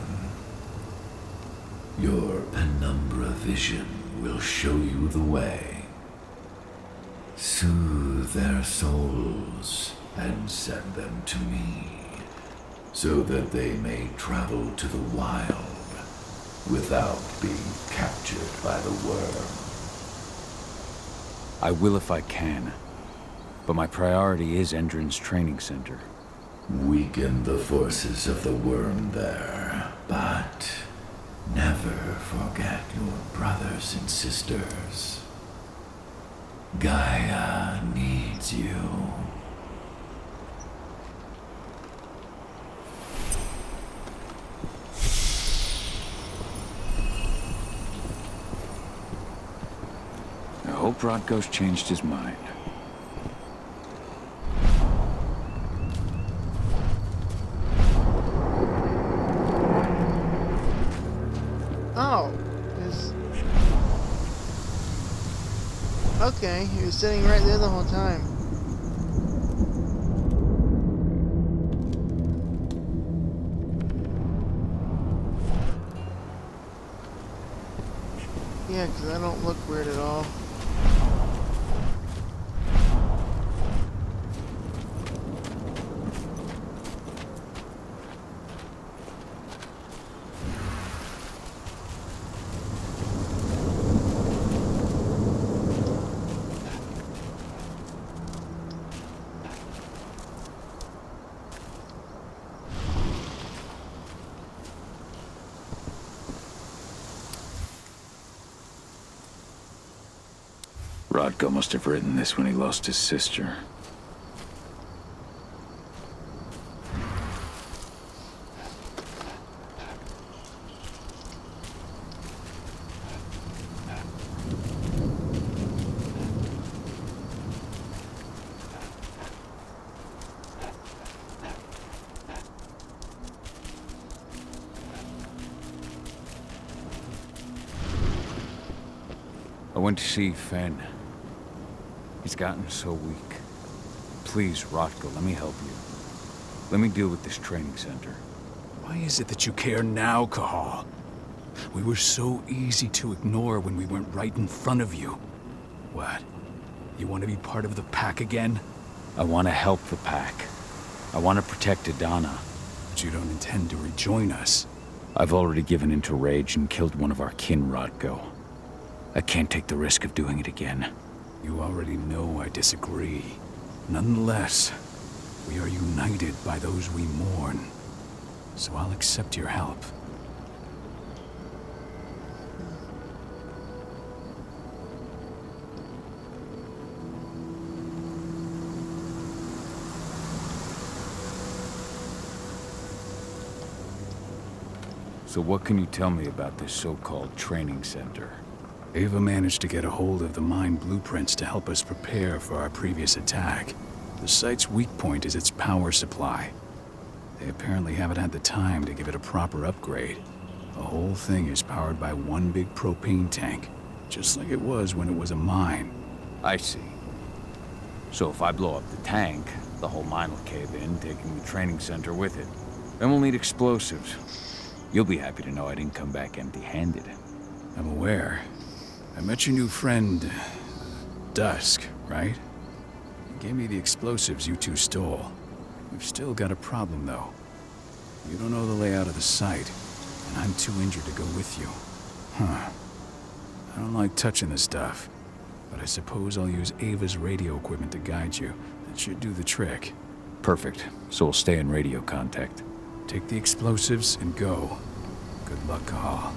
Your penumbra vision will show you the way. Soothe their souls and send them to me, so that they may travel to the wild without being captured by the worm. I will if I can, but my priority is Endron's training center. Weaken the forces of the worm there, but never forget your brothers and sisters. Gaia needs you. hope Rodko's changed his mind. Oh, okay, he was sitting right there the whole time. Yeah, because I don't look weird at all. Rodko must have written this when he lost his sister. I went to see Fenn. He's gotten so weak. Please, Rodko, let me help you. Let me deal with this training center. Why is it that you care now, Cahal? We were so easy to ignore when we weren't right in front of you. What? You want to be part of the pack again? I want to help the pack. I want to protect Adana. But you don't intend to rejoin us. I've already given in to rage and killed one of our kin, Rodko. I can't take the risk of doing it again. You already know I disagree. Nonetheless, we are united by those we mourn. So I'll accept your help. So what can you tell me about this so-called training center? Ava managed to get a hold of the mine blueprints to help us prepare for our previous attack. The site's weak point is its power supply. They apparently haven't had the time to give it a proper upgrade. The whole thing is powered by one big propane tank, just like it was when it was a mine. I see. So if I blow up the tank, the whole mine will cave in, taking the training center with it. Then we'll need explosives. You'll be happy to know I didn't come back empty-handed. I'm aware. I met your new friend, Dusk, right? He gave me the explosives you two stole. We've still got a problem, though. You don't know the layout of the site, and I'm too injured to go with you. Huh. I don't like touching the stuff, but I suppose I'll use Ava's radio equipment to guide you. That should do the trick. Perfect. So we'll stay in radio contact. Take the explosives and go. Good luck, Cahal.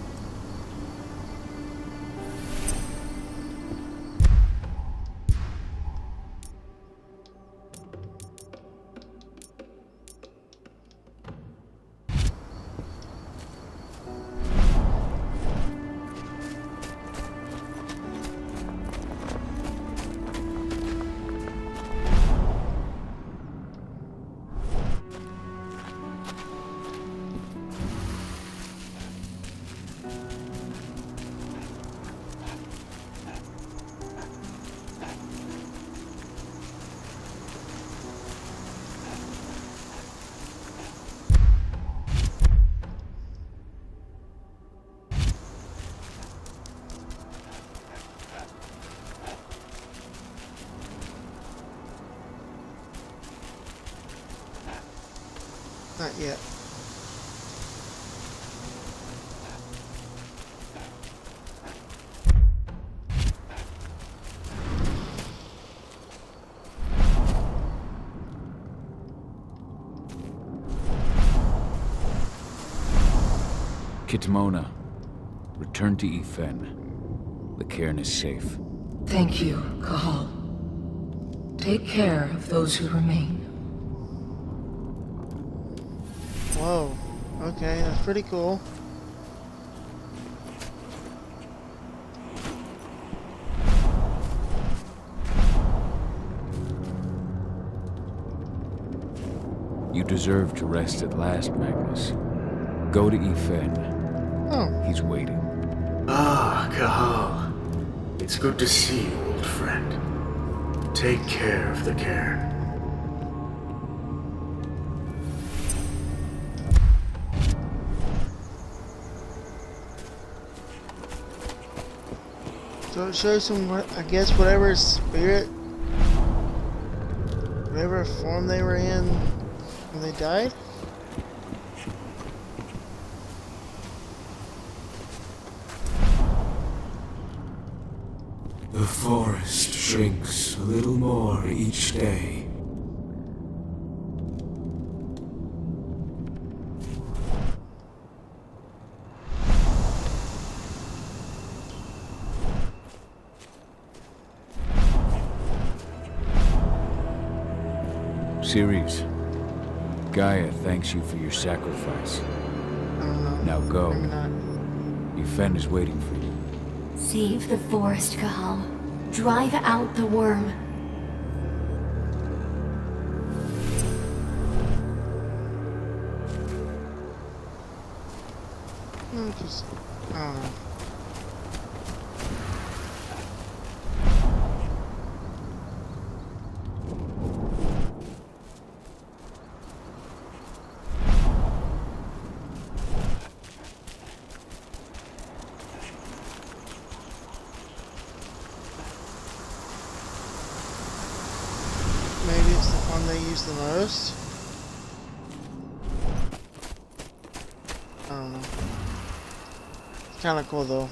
Not yet. Kitmona, return to Efen. The cairn is safe. Thank you, Cahal. Take care of those who remain. Whoa. Okay, that's pretty cool. deserve to rest at last, Magnus. Go to Ifen. Oh. He's waiting. Ah, Cahal. It's good to see you, old friend. Take care of the cairn. So it shows them, I guess, whatever spirit, whatever form they were in when they died. The forest shrinks a little more each day. Ceres, Gaia thanks you for your sacrifice. Now go. Ifen is waiting for you. Save the forest, Cahal. Drive out the worm. Just, I don't know. Maybe it's the one they use the most. I don't know. It's kind of cool though.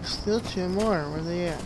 Still two more. Where they at?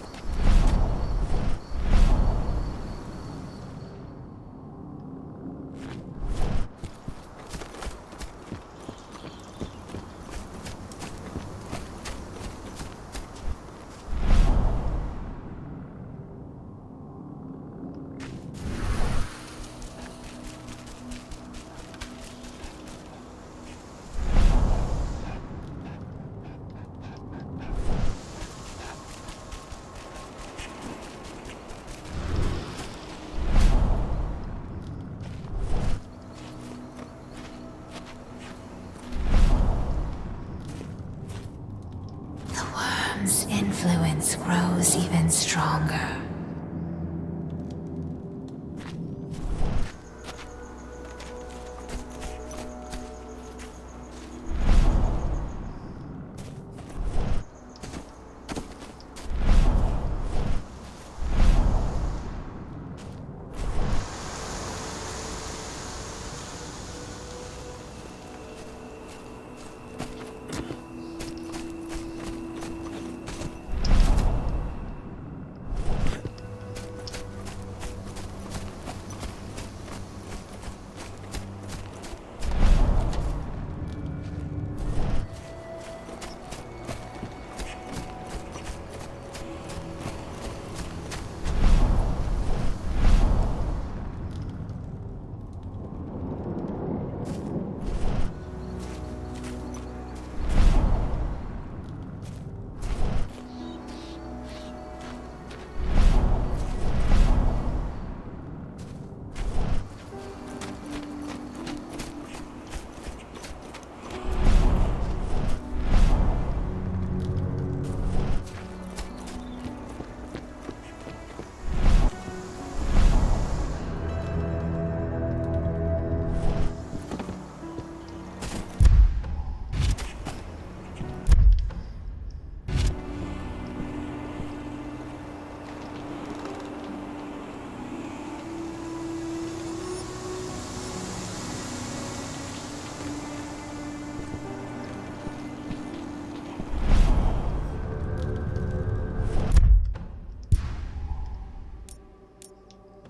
Worm's influence grows even stronger.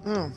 Oh.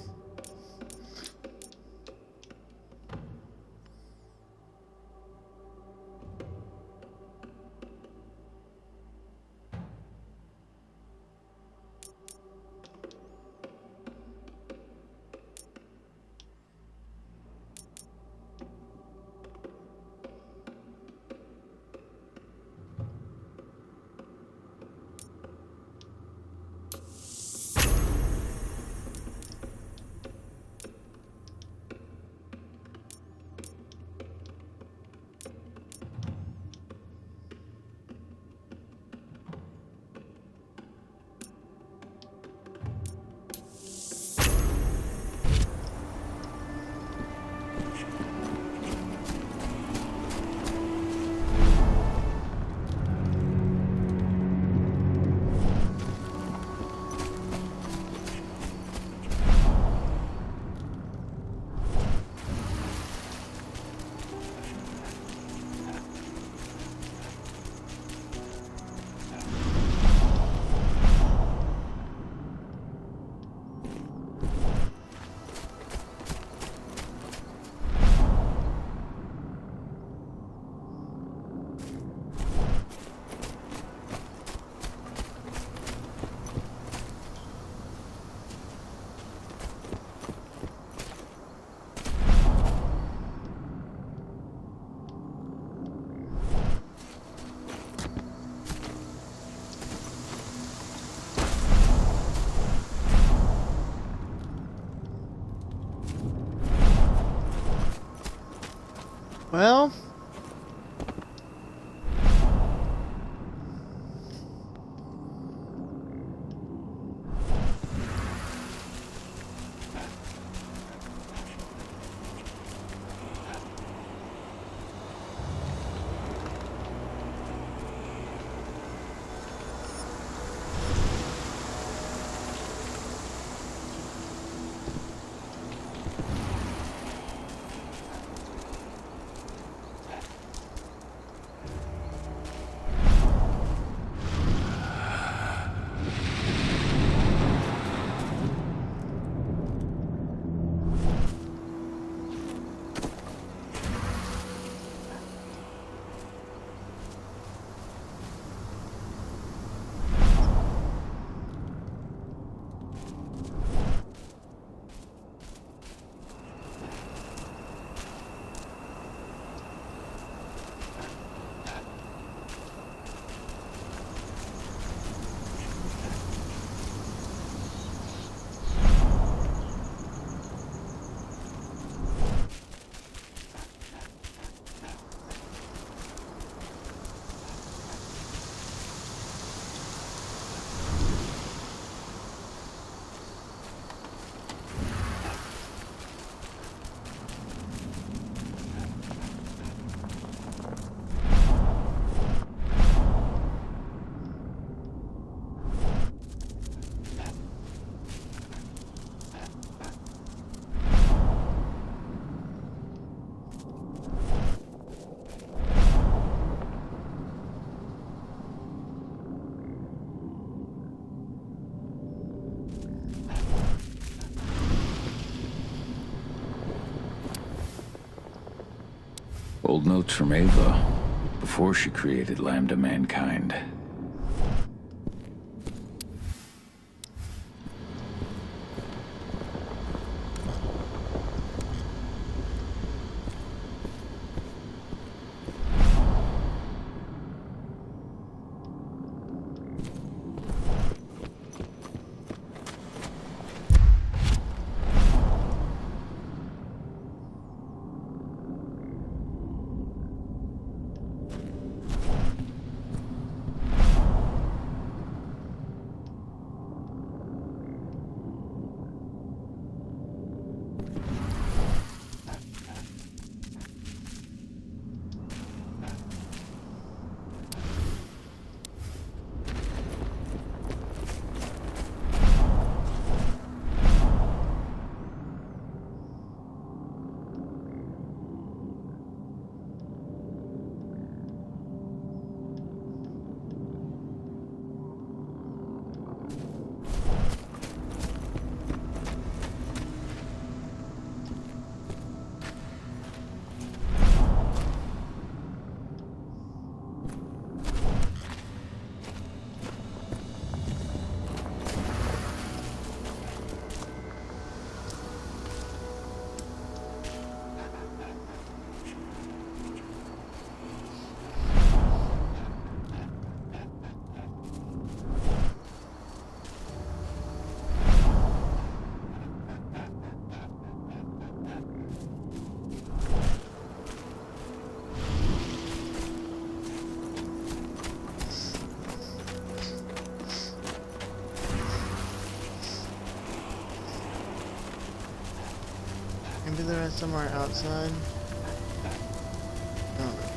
Well, Old notes from Ava, before she created Lambda Mankind. maybe they're somewhere outside. I don't know.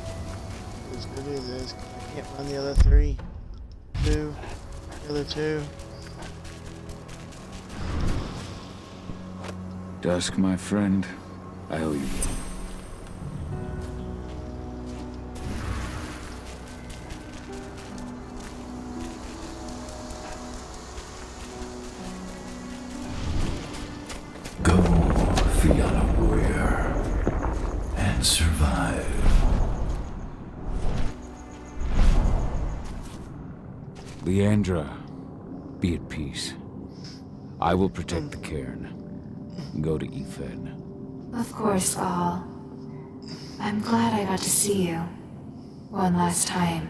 Let's go do this. I can't find the other three. The other two. Dusk, my friend, I owe you one. Go, Fianna warrior, and survive. Leandra, be at peace. I will protect the cairn. Go to Ethan. Of course, Gaul. I'm glad I got to see you. One last time.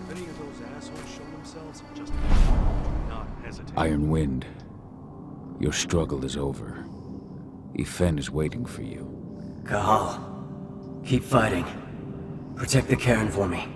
If any of those assholes show themselves, just do not hesitate. Iron Wind. Your struggle is over. Ifen is waiting for you. Cahal, keep fighting. Protect the cairn for me.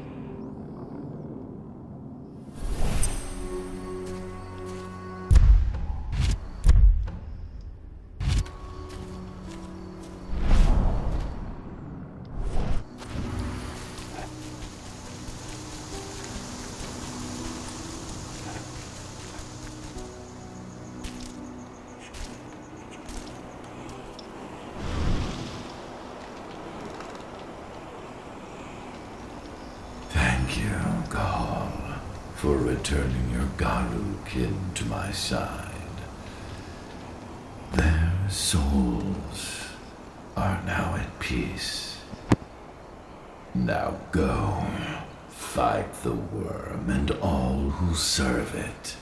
Thank you, Gahal, for returning your Garu kin to my side. Their souls are now at peace. Now go, fight the worm and all who serve it.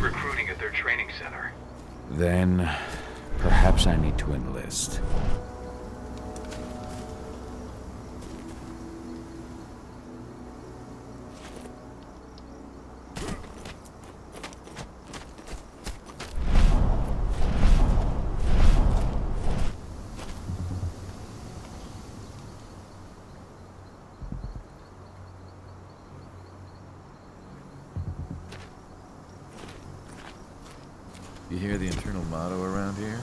Recruiting at their training center. Then, perhaps I need to enlist. You hear the internal motto around here?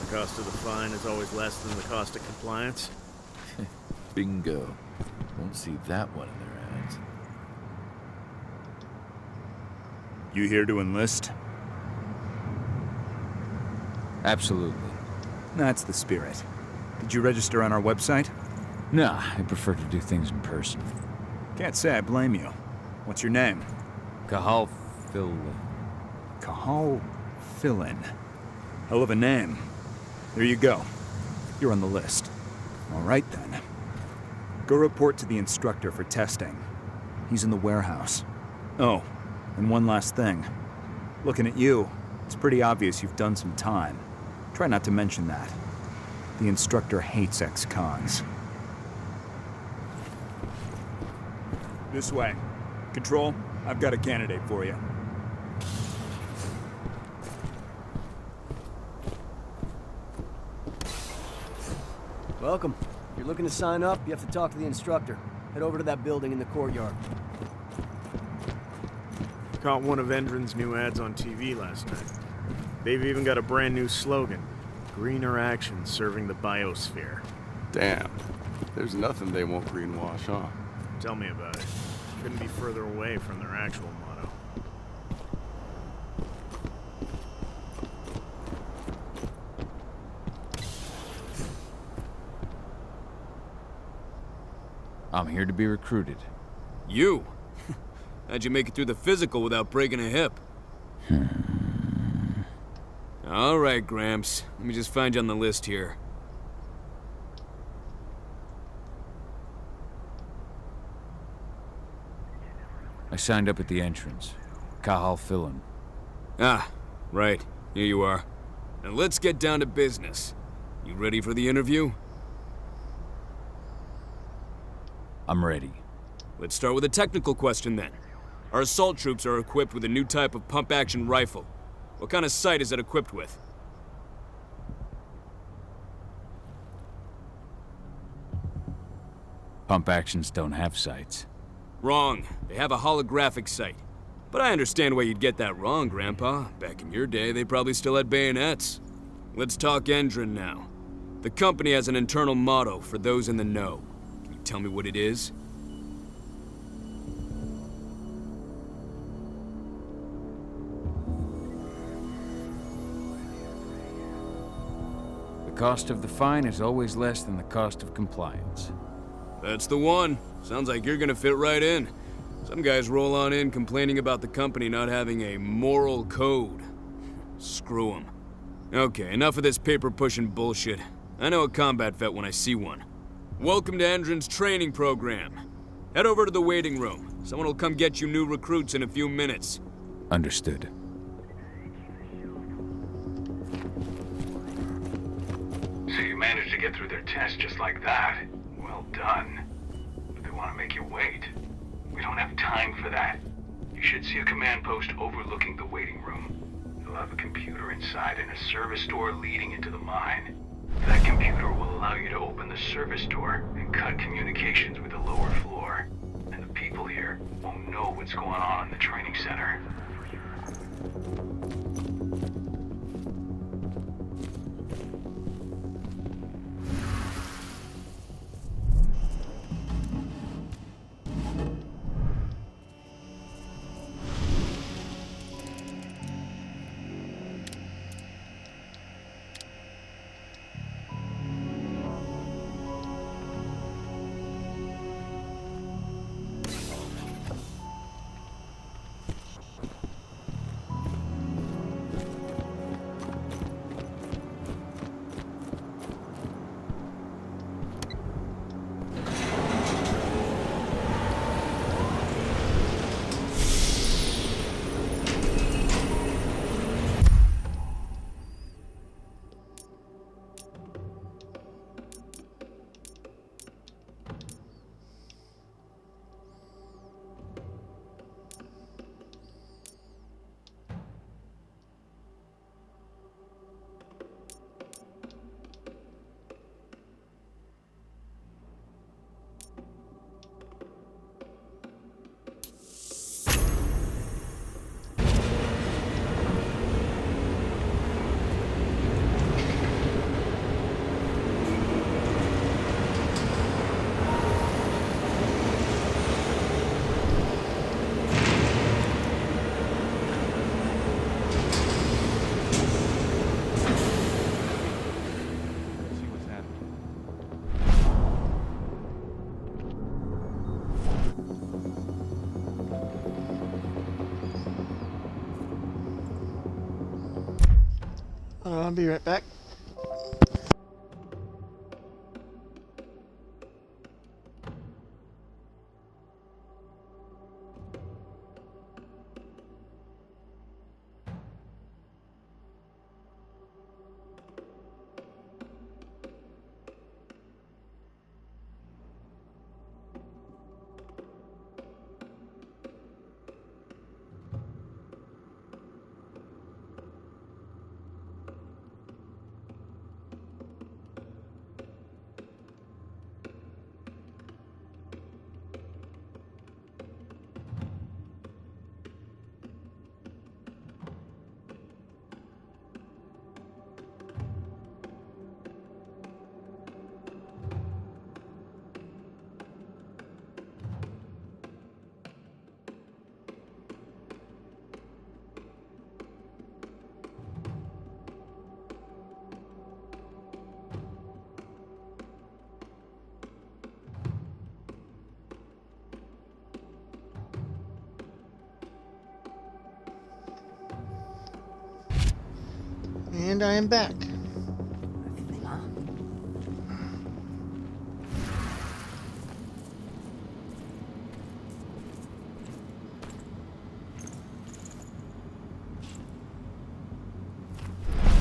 The cost of the fine is always less than the cost of compliance. Bingo. Won't see that one in their ads. You here to enlist? Absolutely. That's the spirit. Did you register on our website? Nah, I prefer to do things in person. Can't say I blame you. What's your name? Cahal Phil... Cahal Philin. Hell of a name. There you go. You're on the list. All right, then. Go report to the instructor for testing. He's in the warehouse. Oh, and one last thing. Looking at you, it's pretty obvious you've done some time. Try not to mention that. The instructor hates ex-cons. This way. Control, I've got a candidate for you. Welcome. If you're looking to sign up, you have to talk to the instructor. Head over to that building in the courtyard. Caught one of Endron's new ads on TV last night. They've even got a brand new slogan. Greener action serving the biosphere. Damn. There's nothing they won't greenwash, huh? Tell me about it. Couldn't be further away from their actual motto. I'm here to be recruited. You? How'd you make it through the physical without breaking a hip? All right, Gramps. Let me just find you on the list here. I signed up at the entrance. Cahal Philin. Ah, right. Here you are. Now let's get down to business. You ready for the interview? I'm ready. Let's start with a technical question then. Our assault troops are equipped with a new type of pump-action rifle. What kind of sight is it equipped with? Pump actions don't have sights. Wrong. They have a holographic sight. But I understand why you'd get that wrong, Grandpa. Back in your day, they probably still had bayonets. Let's talk Endron now. The company has an internal motto for those in the know. Can you tell me what it is? cost of the fine is always less than the cost of compliance. That's the one. Sounds like you're gonna fit right in. Some guys roll on in complaining about the company not having a moral code. Screw them. Okay, enough of this paper-pushing bullshit. I know a combat vet when I see one. Welcome to Endron's training program. Head over to the waiting room. Someone will come get you new recruits in a few minutes. Understood. So you managed to get through their test just like that. Well done. But they want to make you wait. We don't have time for that. You should see a command post overlooking the waiting room. It'll have a computer inside and a service door leading into the mine. That computer will allow you to open the service door and cut communications with the lower floor. And the people here won't know what's going on in the training center. I'll be right back. And I am back.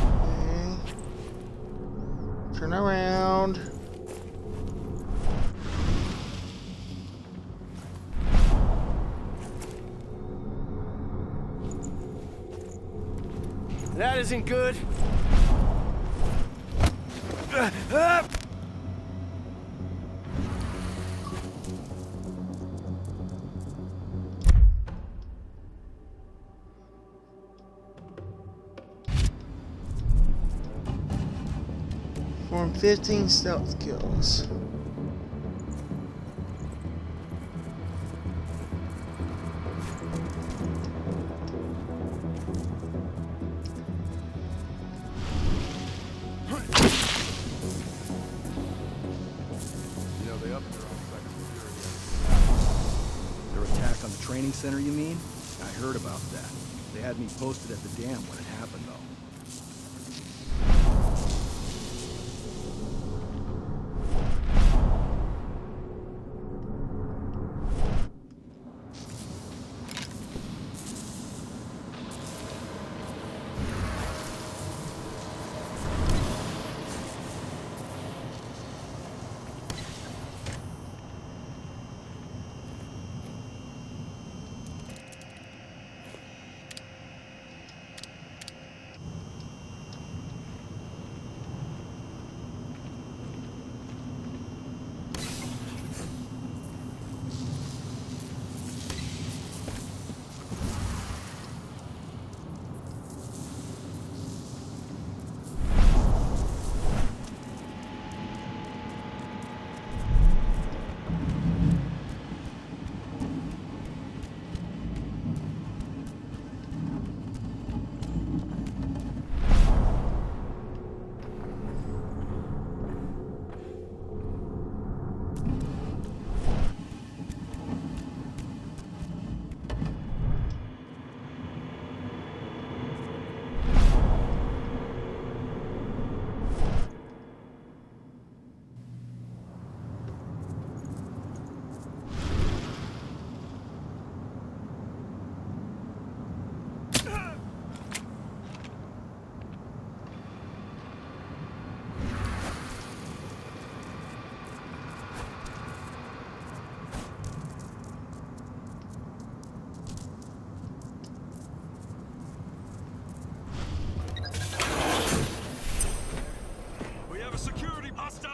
Okay. Turn around. That isn't good. Form 15 stealth kills. center, you mean? I heard about that. They had me posted at the dam when it happened, though.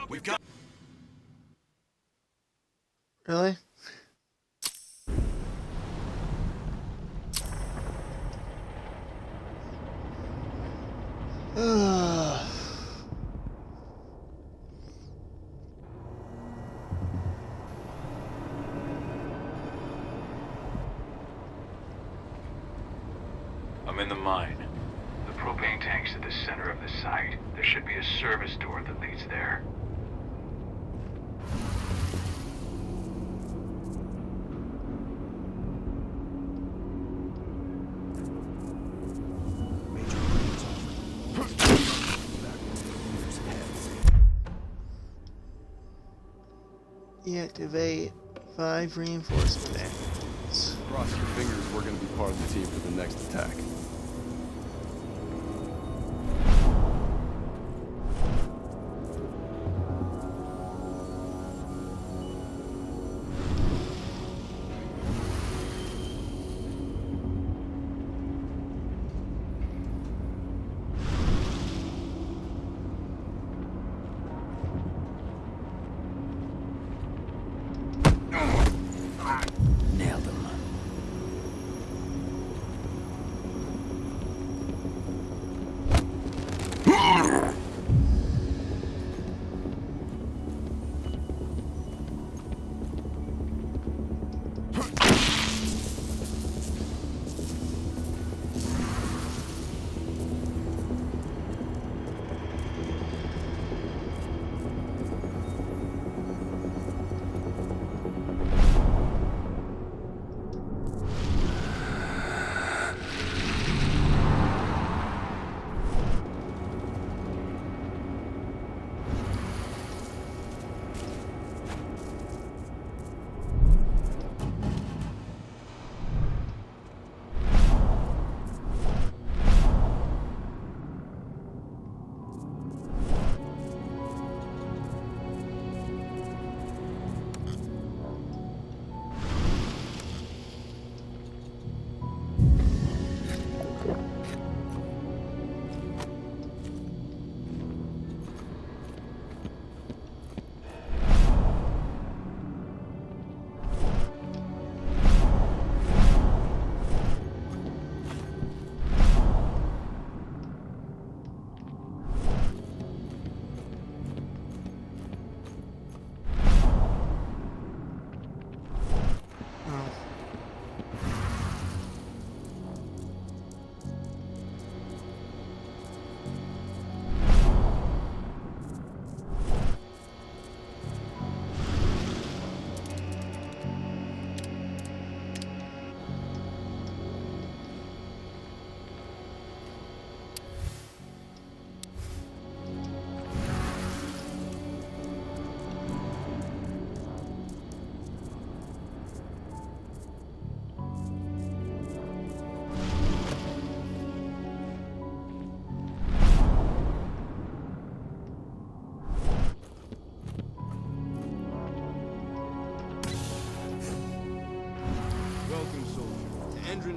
We've got. Really? I'm in the mine. The propane tank's at the center of the site. There should be a service door that leads there. Deactivate 5 reinforcement actions. Cross your fingers, we're gonna be part of the team for the next attack. Nailed him.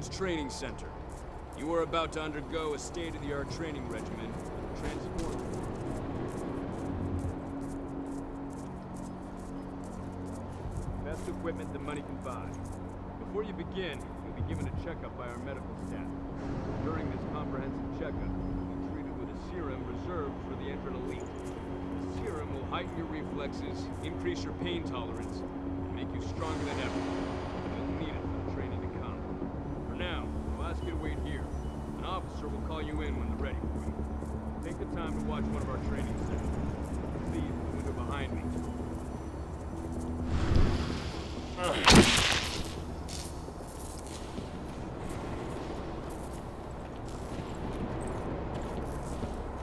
Endron's training center. You are about to undergo a state-of-the-art training regimen. Transport. Best equipment that money can buy. Before you begin, you'll be given a checkup by our medical staff. During this comprehensive checkup, you'll be treated with a serum reserved for the Endron elite. The serum will heighten your reflexes, increase your pain tolerance, and make you stronger than ever. You'll need it for the training to come. For now, I'll ask you to wait here. An officer will call you in when they're ready for you. Take the time to watch one of our training sessions. Please, the window behind me.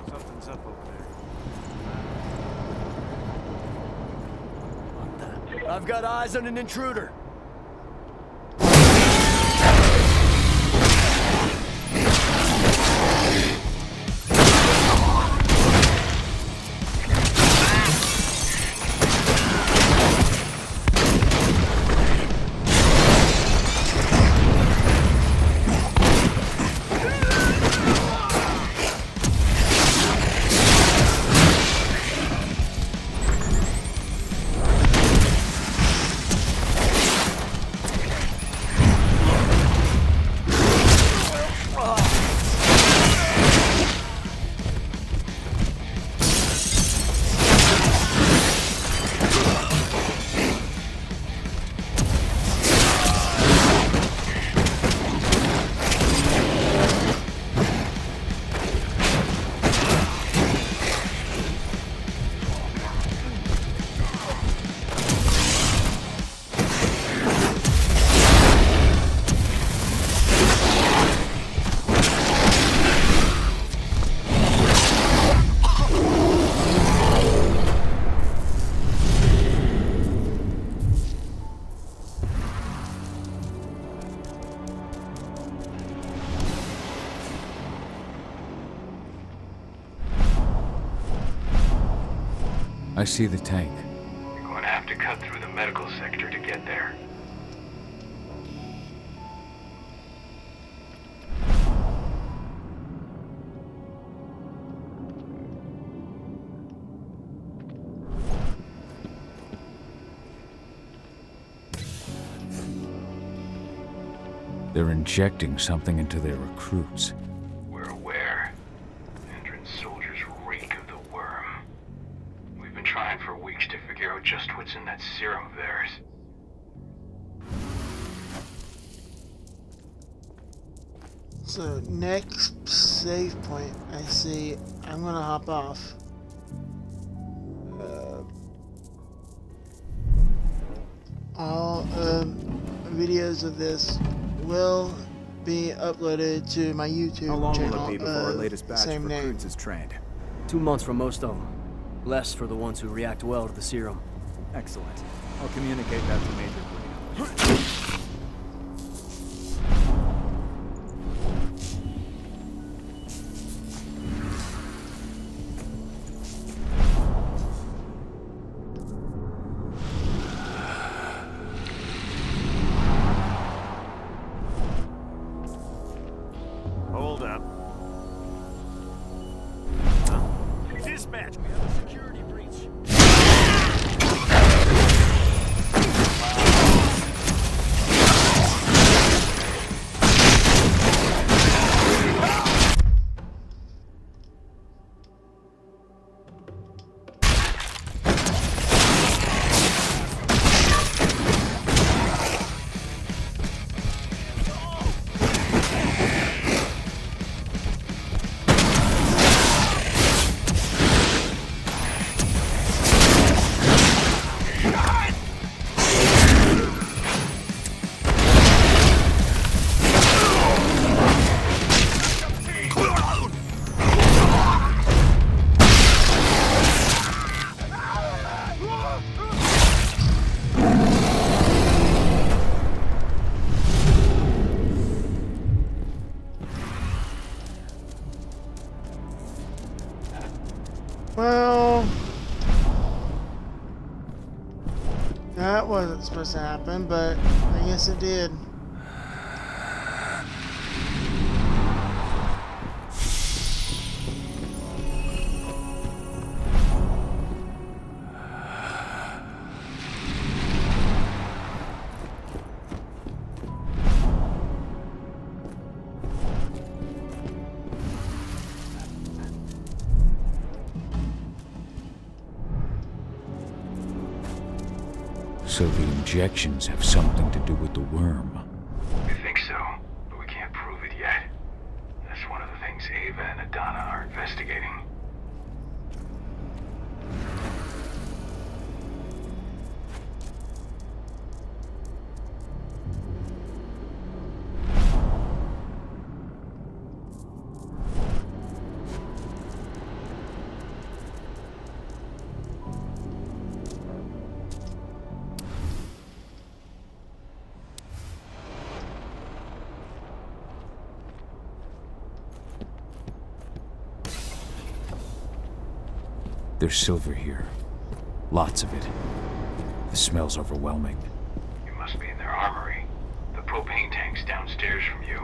Something's up over there. I've got eyes on an intruder. I see the tank. You're going to have to cut through the medical sector to get there. They're injecting something into their recruits. We're aware. Endron's soldiers reek of the worm. We've been trying for weeks to figure out just what's in that serum of theirs. So, next save point, I see. I'm gonna hop off. All videos of this will be uploaded to my YouTube How long channel. will it be before our latest batch of recruits is trained? 2 months for most of them. Less for the ones who react well to the serum. Excellent. I'll communicate that to Major Green. Hold up. Dispatch, we have a security breach. Well, that wasn't supposed to happen, but I guess it did. So the injections have something to do with the worm. We think so, but we can't prove it yet. That's one of the things Ava and Adana are investigating. There's silver here. Lots of it. The smell's overwhelming. You must be in their armory. The propane tank's downstairs from you.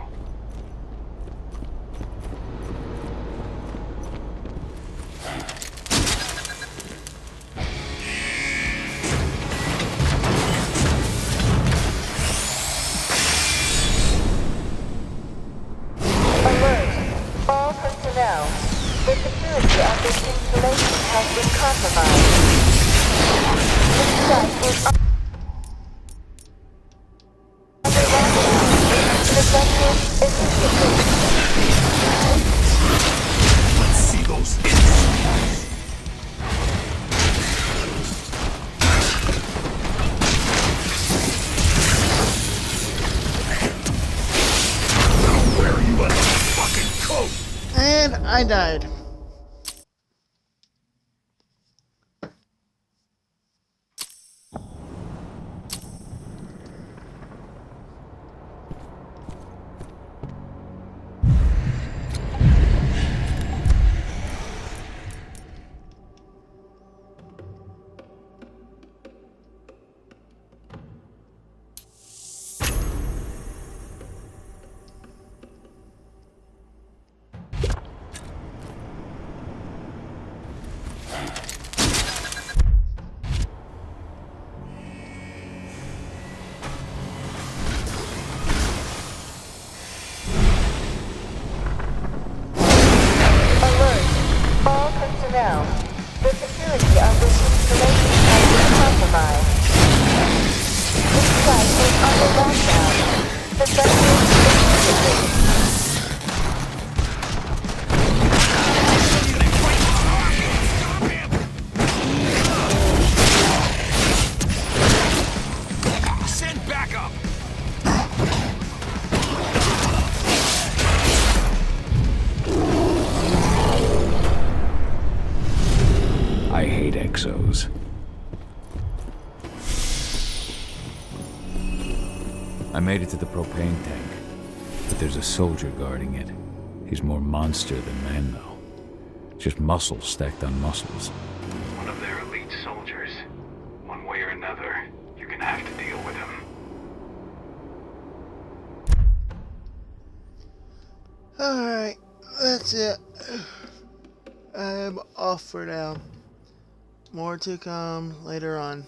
Alert! All personnel. The security of this installation has been compromised. This site is under lockdown. Defective immediately. Let's see those hits. I'll wear you a fucking coat. And I died. Now, the security of this installation has been compromised. This site is under lockdown. Defective immediately. Send backup. I hate exos. I made it to the propane tank, but there's a soldier guarding it. He's more monster than man, though. Just muscles stacked on muscles. One of their elite soldiers. One way or another, you're gonna have to deal with him. Alright, that's it. I'm off for now. More to come later on.